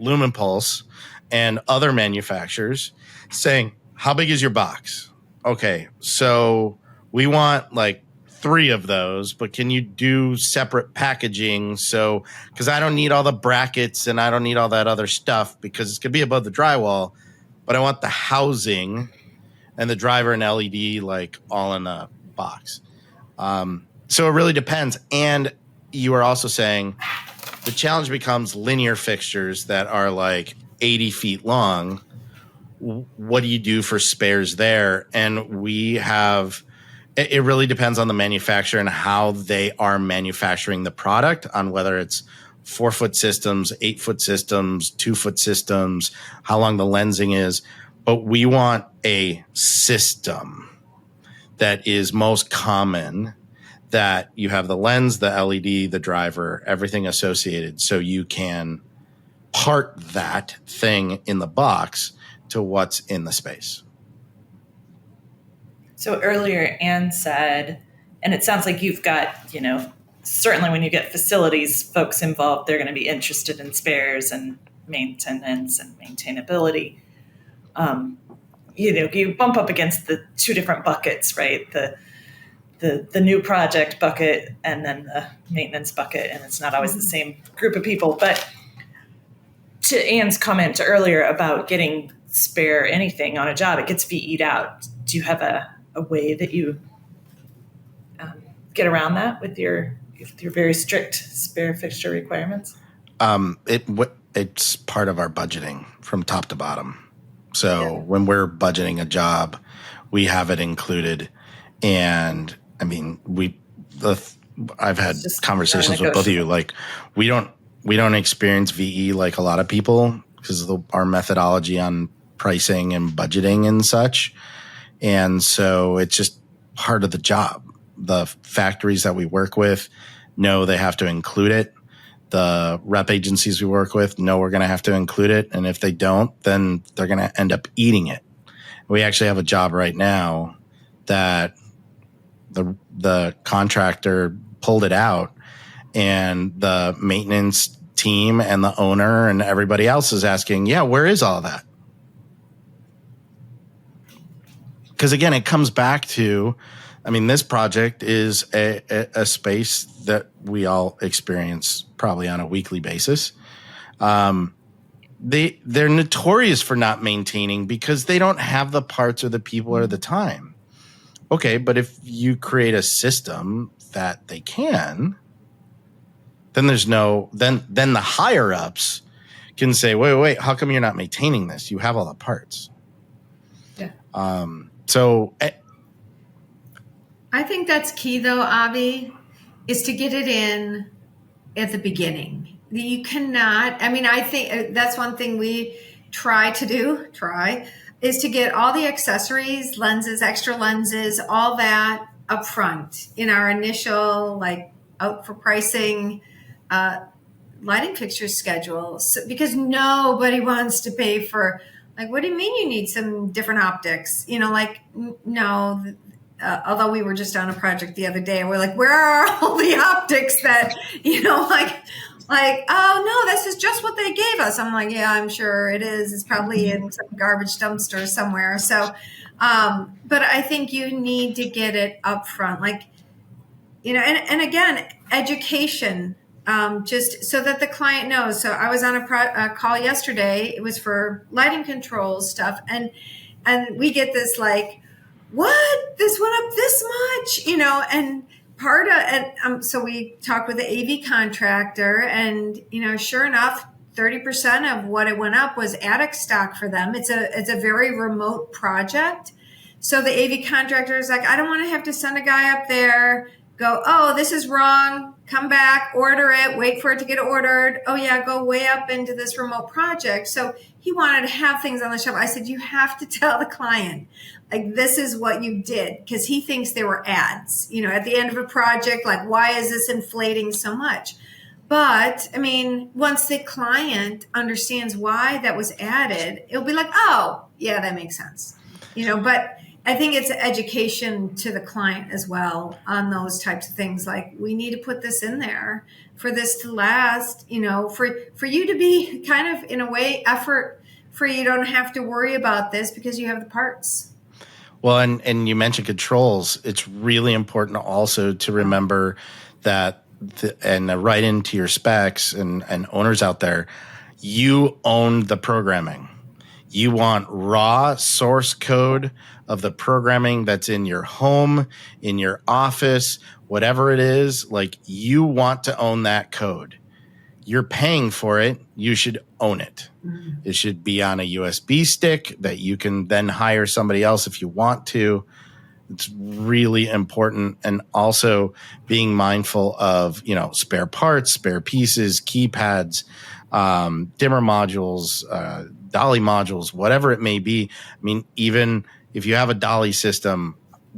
Lumenpulse and other manufacturers saying, how big is your box? Okay, so we want like 3 of those, but can you do separate packaging? So, because I don't need all the brackets and I don't need all that other stuff because it's going to be above the drywall, but I want the housing and the driver and LED like all in a box. So it really depends. And you are also saying the challenge becomes linear fixtures that are like 80 feet long. What do you do for spares there? And we have... It really depends on the manufacturer and how they are manufacturing the product, on whether it's 4-foot systems, 8-foot systems, 2-foot systems, how long the lensing is. But we want a system that is most common, that you have the lens, the LED, the driver, everything associated, so you can part that thing in the box to what's in the space. So earlier, Anne said, and it sounds like you've got, certainly when you get facilities folks involved, they're going to be interested in spares and maintenance and maintainability. You bump up against the 2 different buckets, right? The new project bucket and then the maintenance bucket, and it's not always the same group of people. But to Anne's comment earlier about getting spare anything on a job, it gets VE'd out. Do you have a way that you get around that with your very strict spare fixture requirements? It's part of our budgeting from top to bottom. So when we're budgeting a job, we have it included. And I mean, I've had conversations with both of you. Like we don't experience VE like a lot of people because of our methodology on pricing and budgeting and such. And so it's just part of the job. The factories that we work with know they have to include it. The rep agencies we work with know we're going to have to include it. And if they don't, then they're going to end up eating it. We actually have a job right now that the contractor pulled it out, and the maintenance team and the owner and everybody else is asking, where is all that? Because again, it comes back to, this project is a space that we all experience probably on a weekly basis. They're notorious for not maintaining because they don't have the parts or the people or the time. Okay, but if you create a system that they can, then then the higher ups can say, wait, how come you're not maintaining this? You have all the parts. Yeah. I think that's key, though, Avi, is to get it in at the beginning. You cannot, I think that's one thing we try is to get all the accessories, lenses, extra lenses, all that up front in our initial, out for pricing, lighting fixture schedules, because nobody wants to pay for, what do you mean you need some different optics? No. Although we were just on a project the other day, and we're like, where are all the optics that, oh no, this is just what they gave us. I'm like, yeah, I'm sure it is. It's probably in some garbage dumpster somewhere. So, but I think you need to get it up front, and again, education, just so that the client knows. So I was on a call yesterday. It was for lighting control stuff. And we get this what? This went up this much, and part of, so we talked with the AV contractor, and, sure enough, 30% of what it went up was attic stock for them. It's a very remote project. So the AV contractor is like, I don't want to have to send a guy up there, go, oh, this is wrong, come back, order it, wait for it to get ordered. Oh yeah, go way up into this remote project. So he wanted to have things on the shelf. I said, you have to tell the client, this is what you did, because he thinks they were ads, at the end of a project, why is this inflating so much? But once the client understands why that was added, it'll be like, oh yeah, that makes sense, but I think it's education to the client as well on those types of things. We need to put this in there for this to last, for you to be kind of, in a way, effort free. You don't have to worry about this because you have the parts. Well, and you mentioned controls. It's really important also to remember that, and write into your specs and owners out there, you own the programming. You want raw source code of the programming that's in your home, in your office, whatever it is. You want to own that code. You're paying for it. You should own it. Mm-hmm. It should be on a USB stick that you can then hire somebody else if you want to. It's really important. And also being mindful of, spare parts, spare pieces, keypads, dimmer modules, dolly modules, whatever it may be. Even if you have a dolly system,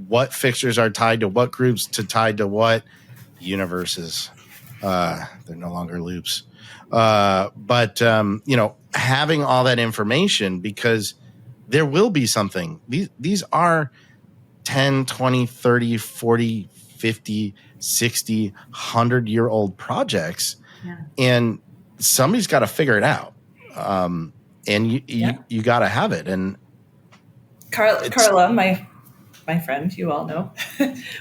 what fixtures are tied to what groups tied to what universes? They're no longer loops. But having all that information, because there will be something. These are 10, 20, 30, 40, 50, 60, 100-year-old projects. Yeah. And somebody's got to figure it out. And you got to have it. And Carla, my friend, you all know,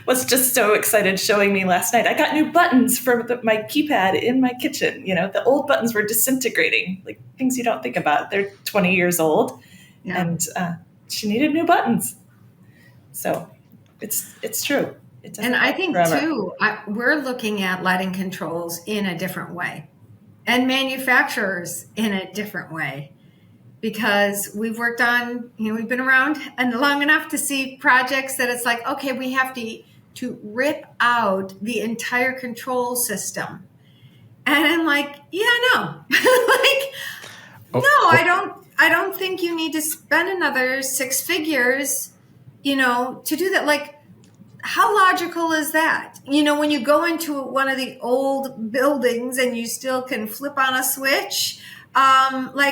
was just so excited showing me last night. I got new buttons for my keypad in my kitchen. The old buttons were disintegrating, things you don't think about. They're 20 years old. and she needed new buttons. So it's true. And I think too, we're looking at lighting controls in a different way, and manufacturers in a different way, because we've worked on, we've been around and long enough to see projects that it's like, okay, we have to rip out the entire control system. And I'm like, no, I don't think you need to spend another 6 figures, to do that. Like, how logical is that? When you go into one of the old buildings and you still can flip on a switch, who's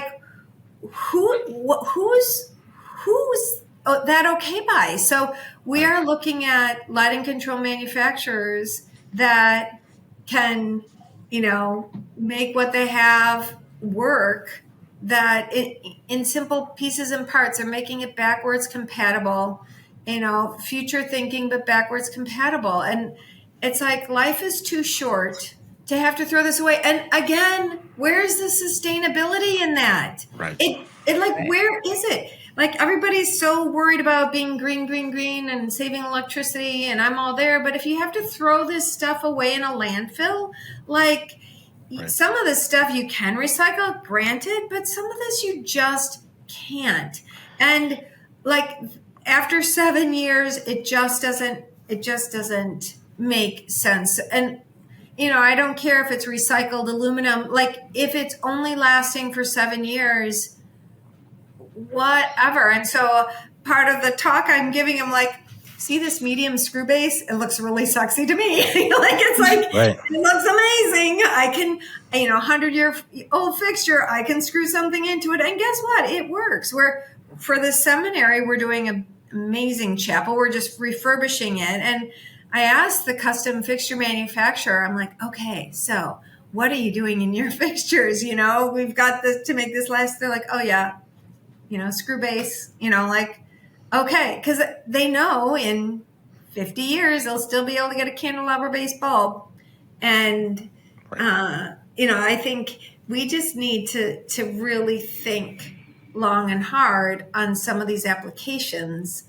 that okay by? So we are looking at lighting control manufacturers that can, make what they have work, that in simple pieces and parts are making it backwards compatible, future thinking, but backwards compatible. And it's like, life is too short to have to throw this away. And again, where's the sustainability in that? Right. Where is it? Like, everybody's so worried about being green and saving electricity, and I'm all there. But if you have to throw this stuff away in a landfill, some of this stuff you can recycle, granted, but some of this you just can't. And after 7 years, it just doesn't make sense. And I don't care if it's recycled aluminum, if it's only lasting for 7 years, whatever. And so part of the talk I'm giving them, see this medium screw base? It looks really sexy to me. Right. It looks amazing. I can, 100-year-old fixture, I can screw something into it. And guess what? It works. For the seminary, we're doing an amazing chapel. We're just refurbishing it. And I asked the custom fixture manufacturer, I'm like, okay, so what are you doing in your fixtures? We've got this to make this last. They're like, oh yeah, screw base, okay. Because they know in 50 years, they'll still be able to get a candelabra-based bulb. And, I think we just need to really think long and hard on some of these applications.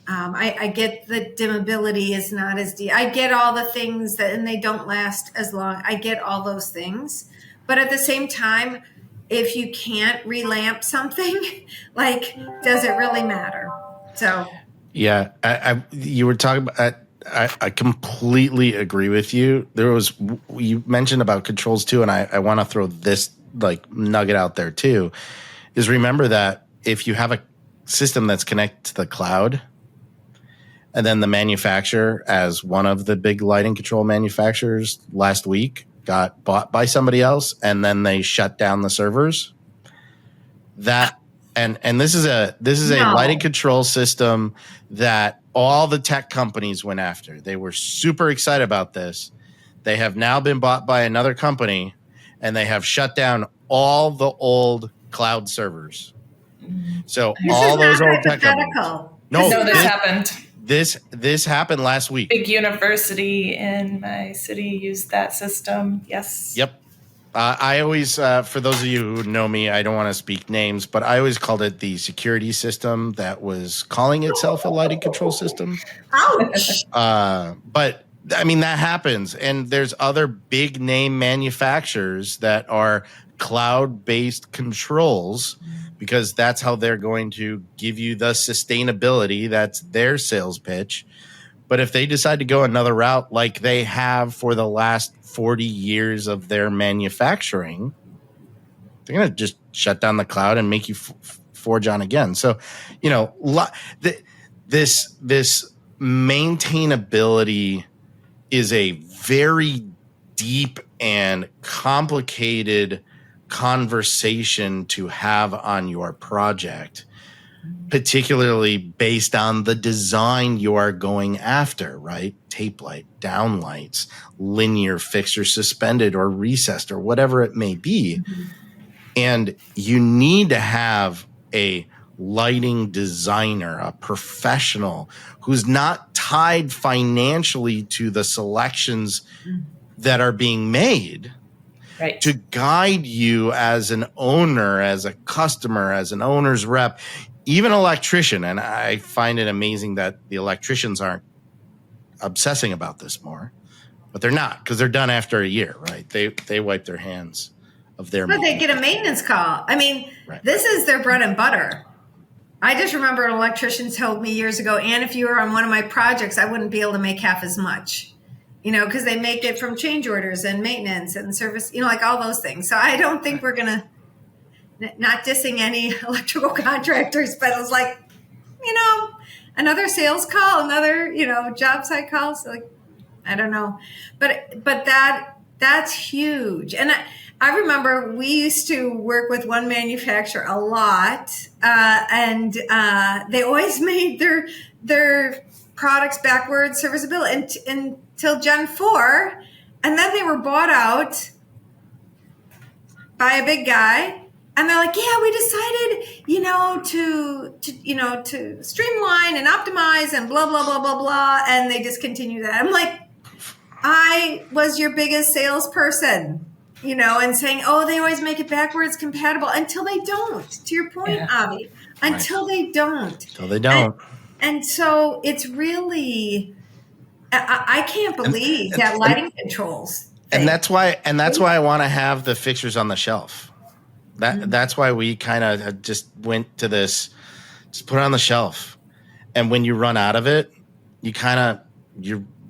I get the dimmability is not as deep. I get all the things and they don't last as long. I get all those things. But at the same time, if you can't relamp something, does it really matter? So, yeah, you were talking about, I completely agree with you. You mentioned about controls too, and I want to throw this nugget out there too, is remember that if you have a system that's connected to the cloud, and then the manufacturer, as one of the big lighting control manufacturers last week, got bought by somebody else, and then they shut down the servers. And this is a lighting control system that all the tech companies went after. They were super excited about this. They have now been bought by another company, and they have shut down all the old cloud servers. So all those old tech companies. No, this happened. This happened last week. Big university in my city used that system. Yes. Yep. I always, for those of you who know me, I don't want to speak names, but I always called it the security system that was calling itself a lighting control system. Ouch. But I mean, that happens. And there's other big name manufacturers that are cloud-based controls, because that's how they're going to give you the sustainability. That's their sales pitch. But if they decide to go another route like they have for the last 40 years of their manufacturing, they're going to just shut down the cloud and make you forge on again. So, this maintainability is a very deep and complicated conversation to have on your project, particularly based on the design you are going after, right? Tape light, downlights, linear fixture, suspended or recessed, or whatever it may be. Mm-hmm. And you need to have a lighting designer, a professional who's not tied financially to the selections that are being made, right, to guide you as an owner, as a customer, as an owner's rep even electrician, and I find it amazing that the electricians aren't obsessing about this more, but they're not, because they're done after a year, right? They wipe their hands of their. But they get a maintenance call. I mean, This is their bread and butter. I just remember an electrician told me years ago, and if you were on one of my projects, I wouldn't be able to make half as much, because they make it from change orders and maintenance and service, like all those things. So I don't think we're going to, not dissing any electrical contractors, but it was like, another sales call, another, job site call. So like, I don't know, but that's huge. And I remember we used to work with one manufacturer a lot, and they always made their products backwards serviceable until Gen 4, and then they were bought out by a big guy, and they're like, yeah, we decided, to streamline and optimize and blah blah blah blah blah, and they discontinued that. I'm like, I was your biggest salesperson. And saying, oh, they always make it backwards compatible until they don't. To your point, Avi, until they don't. Until they don't. And so it's really, I can't believe that lighting controls. And that's why I want to have the fixtures on the shelf. That's why we kind of just went to this, just put it on the shelf. And when you run out of it, you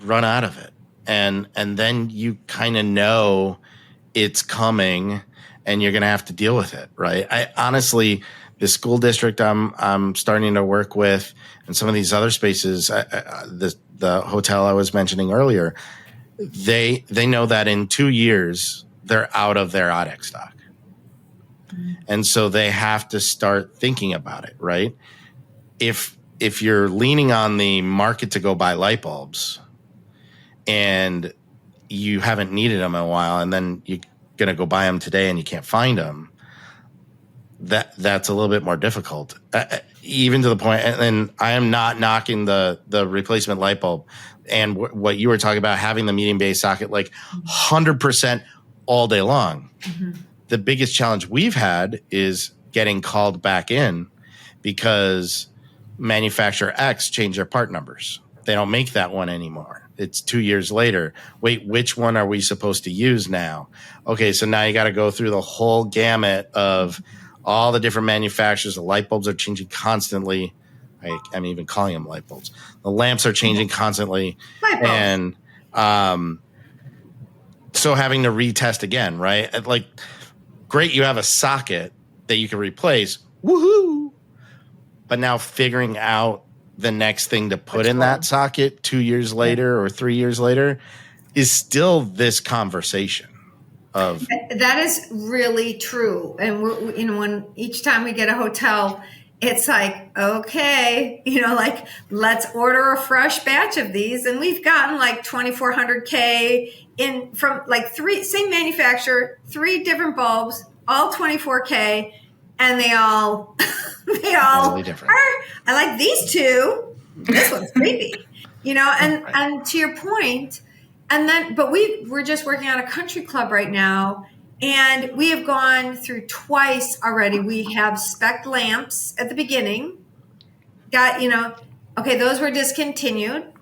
run out of it. And then you kind of know it's coming, and you're going to have to deal with it, right? I honestly, the school district I'm starting to work with, and some of these other spaces, the hotel I was mentioning earlier, they know that in 2 years they're out of their AUDEC stock, and so they have to start thinking about it, right? If you're leaning on the market to go buy light bulbs, and you haven't needed them in a while, and then you're going to go buy them today and you can't find them, that's a little bit more difficult. Even to the point, and I am not knocking the replacement light bulb and what you were talking about, having the medium bay socket like 100% all day long. Mm-hmm. The biggest challenge we've had is getting called back in because manufacturer X changed their part numbers. They don't make that one anymore. It's 2 years later. Wait, which one are we supposed to use now? Okay, so now you got to go through the whole gamut of all the different manufacturers. The light bulbs are changing constantly. I'm even calling them light bulbs. The lamps are changing constantly. And so having to retest again, right? Like, great, you have a socket that you can replace. Woohoo! But now figuring out the next thing to put in that socket 2 years later or 3 years later is still this conversation of. That is really true. And when each time we get a hotel, it's like, okay, like, let's order a fresh batch of these. And we've gotten like 2,400K in from like same manufacturer, 3 different bulbs, all 24K. And they all totally different. I like these two. This one's creepy, and to your point, but we're just working on a country club right now, and we have gone through twice already. We have spec lamps at the beginning, okay, those were discontinued.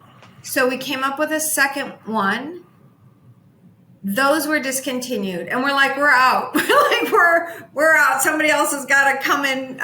So we came up with a second one. Those were discontinued, and we're like, we're out. we're out. Somebody else has got to come and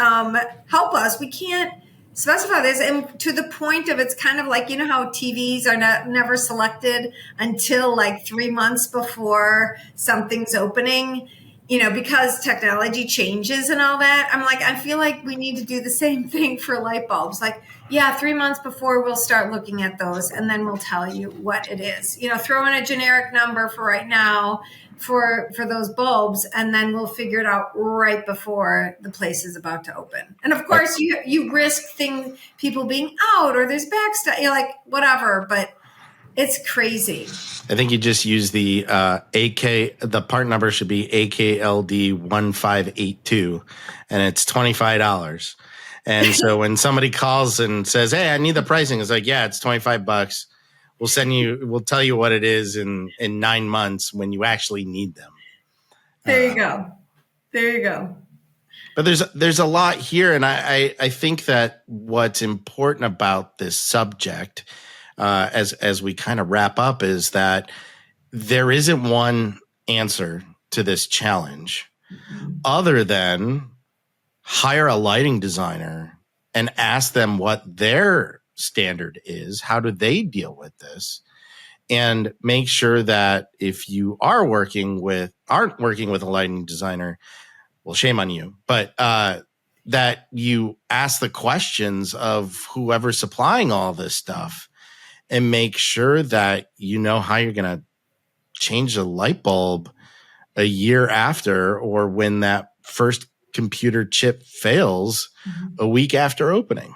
help us. We can't specify this. And to the point of, it's kind of like, how TVs are never selected until like 3 months before something's opening, because technology changes and all that. I'm like, I feel like we need to do the same thing for light bulbs. Like, 3 months before we'll start looking at those, and then we'll tell you what it is. Throw in a generic number for right now for those bulbs, and then we'll figure it out right before the place is about to open. And of course, you risk people being out, or there's backstop, like whatever, but it's crazy. I think you just use the the part number should be AKLD 1582, and it's $25. And so when somebody calls and says, "Hey, I need the pricing," it's like, yeah, it's $25. We'll tell you what it is in 9 months when you actually need them. There you go. But there's a lot here, and I think that what's important about this subject, as we kind of wrap up, is that there isn't one answer to this challenge other than hire a lighting designer and ask them what their standard is. How do they deal with this? And make sure that if you aren't working with a lighting designer, well, shame on you, but that you ask the questions of whoever's supplying all this stuff and make sure that you know how you're going to change a light bulb a year after, or when that first computer chip fails a week after opening.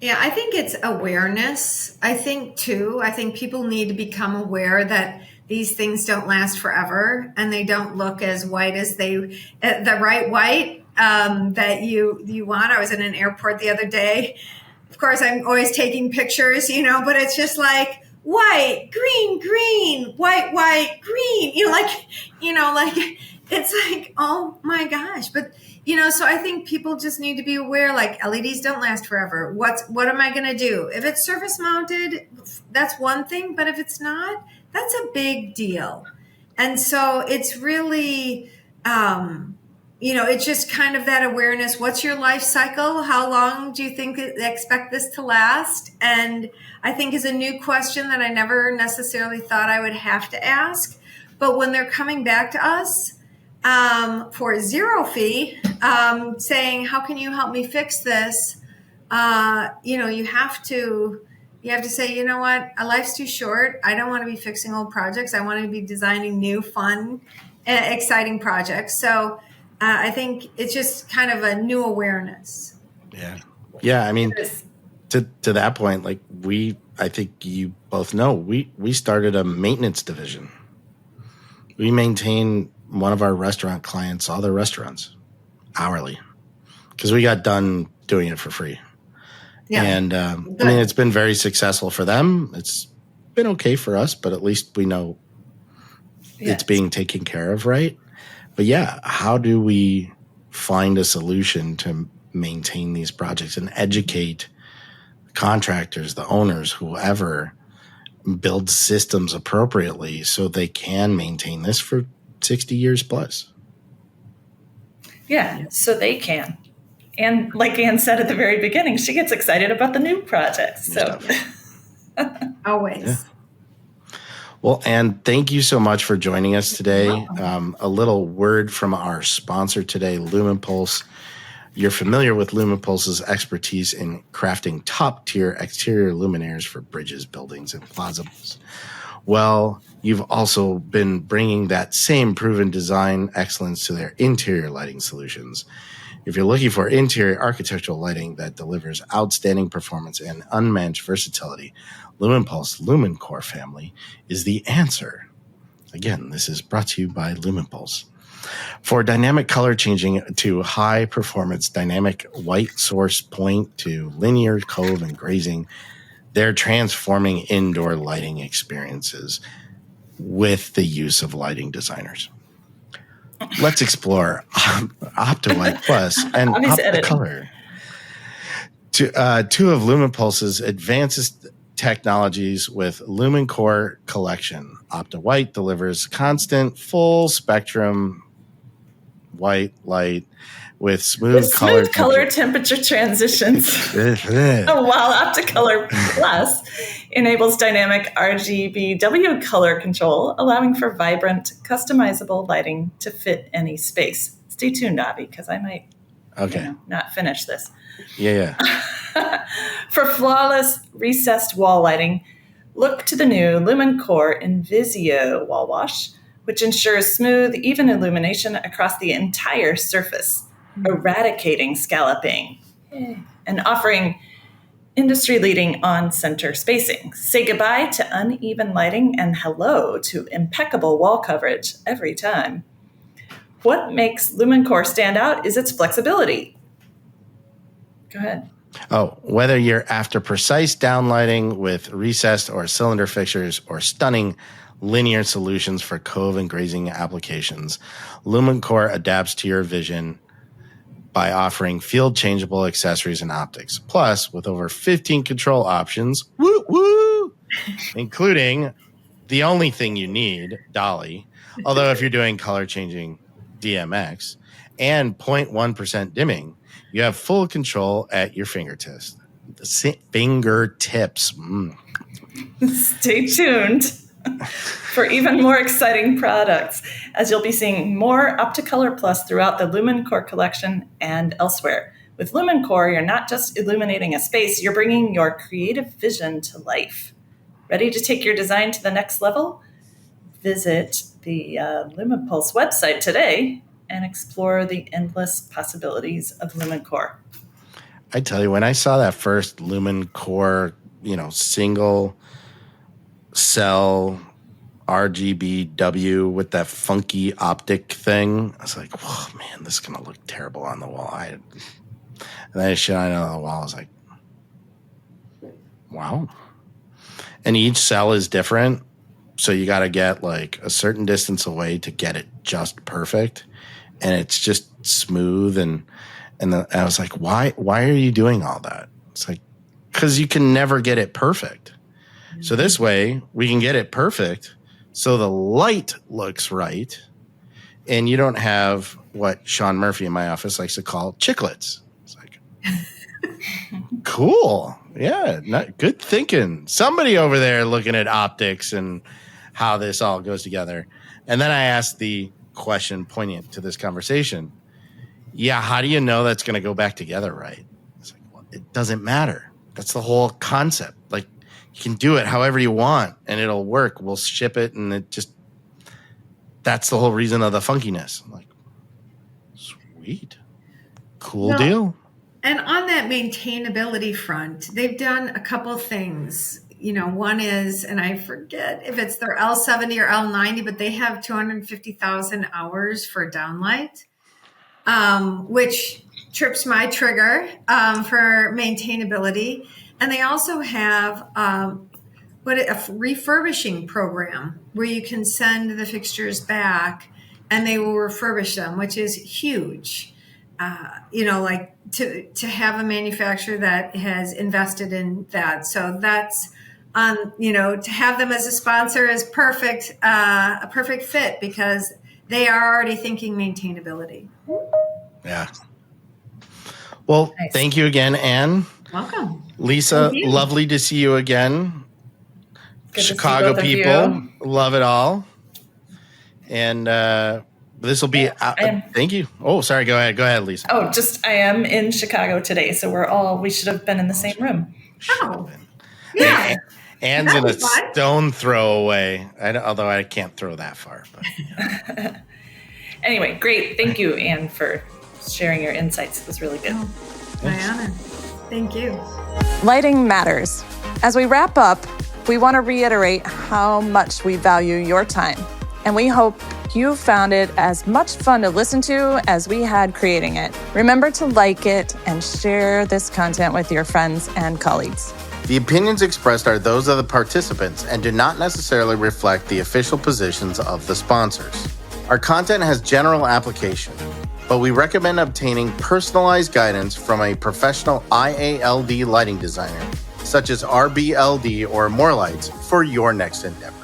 Yeah, I think it's awareness. I think people need to become aware that these things don't last forever and they don't look as white as the right white that you want. I was in an airport the other day. Of course, I'm always taking pictures, but it's just like white, green, white, green, it's like, oh my gosh. But, so I think people just need to be aware, like LEDs don't last forever. What am I going to do? If it's surface mounted, that's one thing. But if it's not, that's a big deal. And so it's really, it's just kind of that awareness. What's your life cycle? How long do you expect this to last? And I think is a new question that I never necessarily thought I would have to ask. But when they're coming back to us, for zero fee, saying, how can you help me fix this? You have to say, you know what, life's too short. I don't want to be fixing old projects. I want to be designing new, fun, exciting projects. So I think it's just kind of a new awareness. Yeah. I mean, to that point, like I think you both know, we started a maintenance division. We maintain one of our restaurant clients, all their restaurants, hourly, because we got done doing it for free. Yeah. And it's been very successful for them. It's been okay for us, but at least we know it's being taken care of, right? But yeah, how do we find a solution to maintain these projects and educate contractors, the owners, whoever, build systems appropriately so they can maintain this for 60 years plus? Yeah, so they can. And like Ann said at the very beginning, she gets excited about the new projects. So always. Yeah. Well, Ann, thank you so much for joining us today. A little word from our sponsor today, Lumenpulse. You're familiar with Lumenpulse's expertise in crafting top-tier exterior luminaires for bridges, buildings, and plazas. Well, you've also been bringing that same proven design excellence to their interior lighting solutions. If you're looking for interior architectural lighting that delivers outstanding performance and unmatched versatility, Lumenpulse Lumencore family is the answer. Again, this is brought to you by Lumenpulse. For dynamic color changing to high performance dynamic white source point to linear cove and grazing, they're transforming indoor lighting experiences with the use of lighting designers. Let's explore OptiLight Plus and OptiColor. Two of Lumenpulse's advanced technologies with LumenCore collection. OptiWhite delivers constant full spectrum white light with smooth color temperature transitions. While OptiColor Plus enables dynamic RGBW color control, allowing for vibrant, customizable lighting to fit any space. Stay tuned, Avi, because I might not finish this. Yeah. For flawless recessed wall lighting, look to the new LumenCore Invisio wall wash, which ensures smooth, even illumination across the entire surface, eradicating scalloping and offering industry-leading on-center spacing. Say goodbye to uneven lighting and hello to impeccable wall coverage every time. What makes LumenCore stand out is its flexibility. Go ahead. Oh, whether you're after precise downlighting with recessed or cylinder fixtures or stunning linear solutions for cove and grazing applications, Lumencore adapts to your vision by offering field-changeable accessories and optics. Plus, with over 15 control options, including the only thing you need, Dolly, although if you're doing color-changing DMX, and 0.1% dimming, you have full control at your fingertips. Stay tuned for even more exciting products, as you'll be seeing more Opticolor Plus throughout the Lumencore collection and elsewhere. With Lumencore, you're not just illuminating a space, you're bringing your creative vision to life. Ready to take your design to the next level? Visit the Lumenpulse website today and explore the endless possibilities of Lumencore. I tell you, when I saw that first Lumencore, single cell RGBW with that funky optic thing, I was like, "Whoa, man, this is gonna look terrible on the wall." And then I shine on the wall. I was like, "Wow!" And each cell is different, so you got to get like a certain distance away to get it just perfect, and it's just smooth. And I was like, "Why are you doing all that?" It's like, because you can never get it perfect. So this way we can get it perfect so the light looks right and you don't have what Sean Murphy in my office likes to call chiclets. It's like, cool. Yeah, good thinking. Somebody over there looking at optics and how this all goes together. And then I asked the question poignant to this conversation. Yeah, how do you know that's going to go back together right? It's like, well, it doesn't matter. That's the whole concept. Like, you can do it however you want and it'll work. We'll ship it and that's the whole reason of the funkiness. I'm like, sweet. Cool deal. And on that maintainability front, they've done a couple things. One is, and I forget if it's their L70 or L90, but they have 250,000 hours for downlight, which trips my trigger for maintainability. And they also have a refurbishing program where you can send the fixtures back and they will refurbish them, which is huge. Like to have a manufacturer that has invested in that. So that's to have them as a sponsor is perfect, a perfect fit because they are already thinking maintainability. Yeah. Well, nice. Thank you again, Anne. Welcome. Lisa, lovely to see you again. Good Chicago people, love it all. And this will be thank you. Oh, sorry. Go ahead, Lisa. Oh, I am in Chicago today, so we should have been in the same room. Yeah. Anne's in a stone throw away. Although I can't throw that far. But, yeah. Anyway, great. Thank you, Anne, for sharing your insights. It was really good. My honor. Thank you. Lighting matters. As we wrap up, we want to reiterate how much we value your time. And we hope you found it as much fun to listen to as we had creating it. Remember to like it and share this content with your friends and colleagues. The opinions expressed are those of the participants and do not necessarily reflect the official positions of the sponsors. Our content has general application, but we recommend obtaining personalized guidance from a professional AKLD lighting designer, such as RBLD or More Lights, for your next endeavor.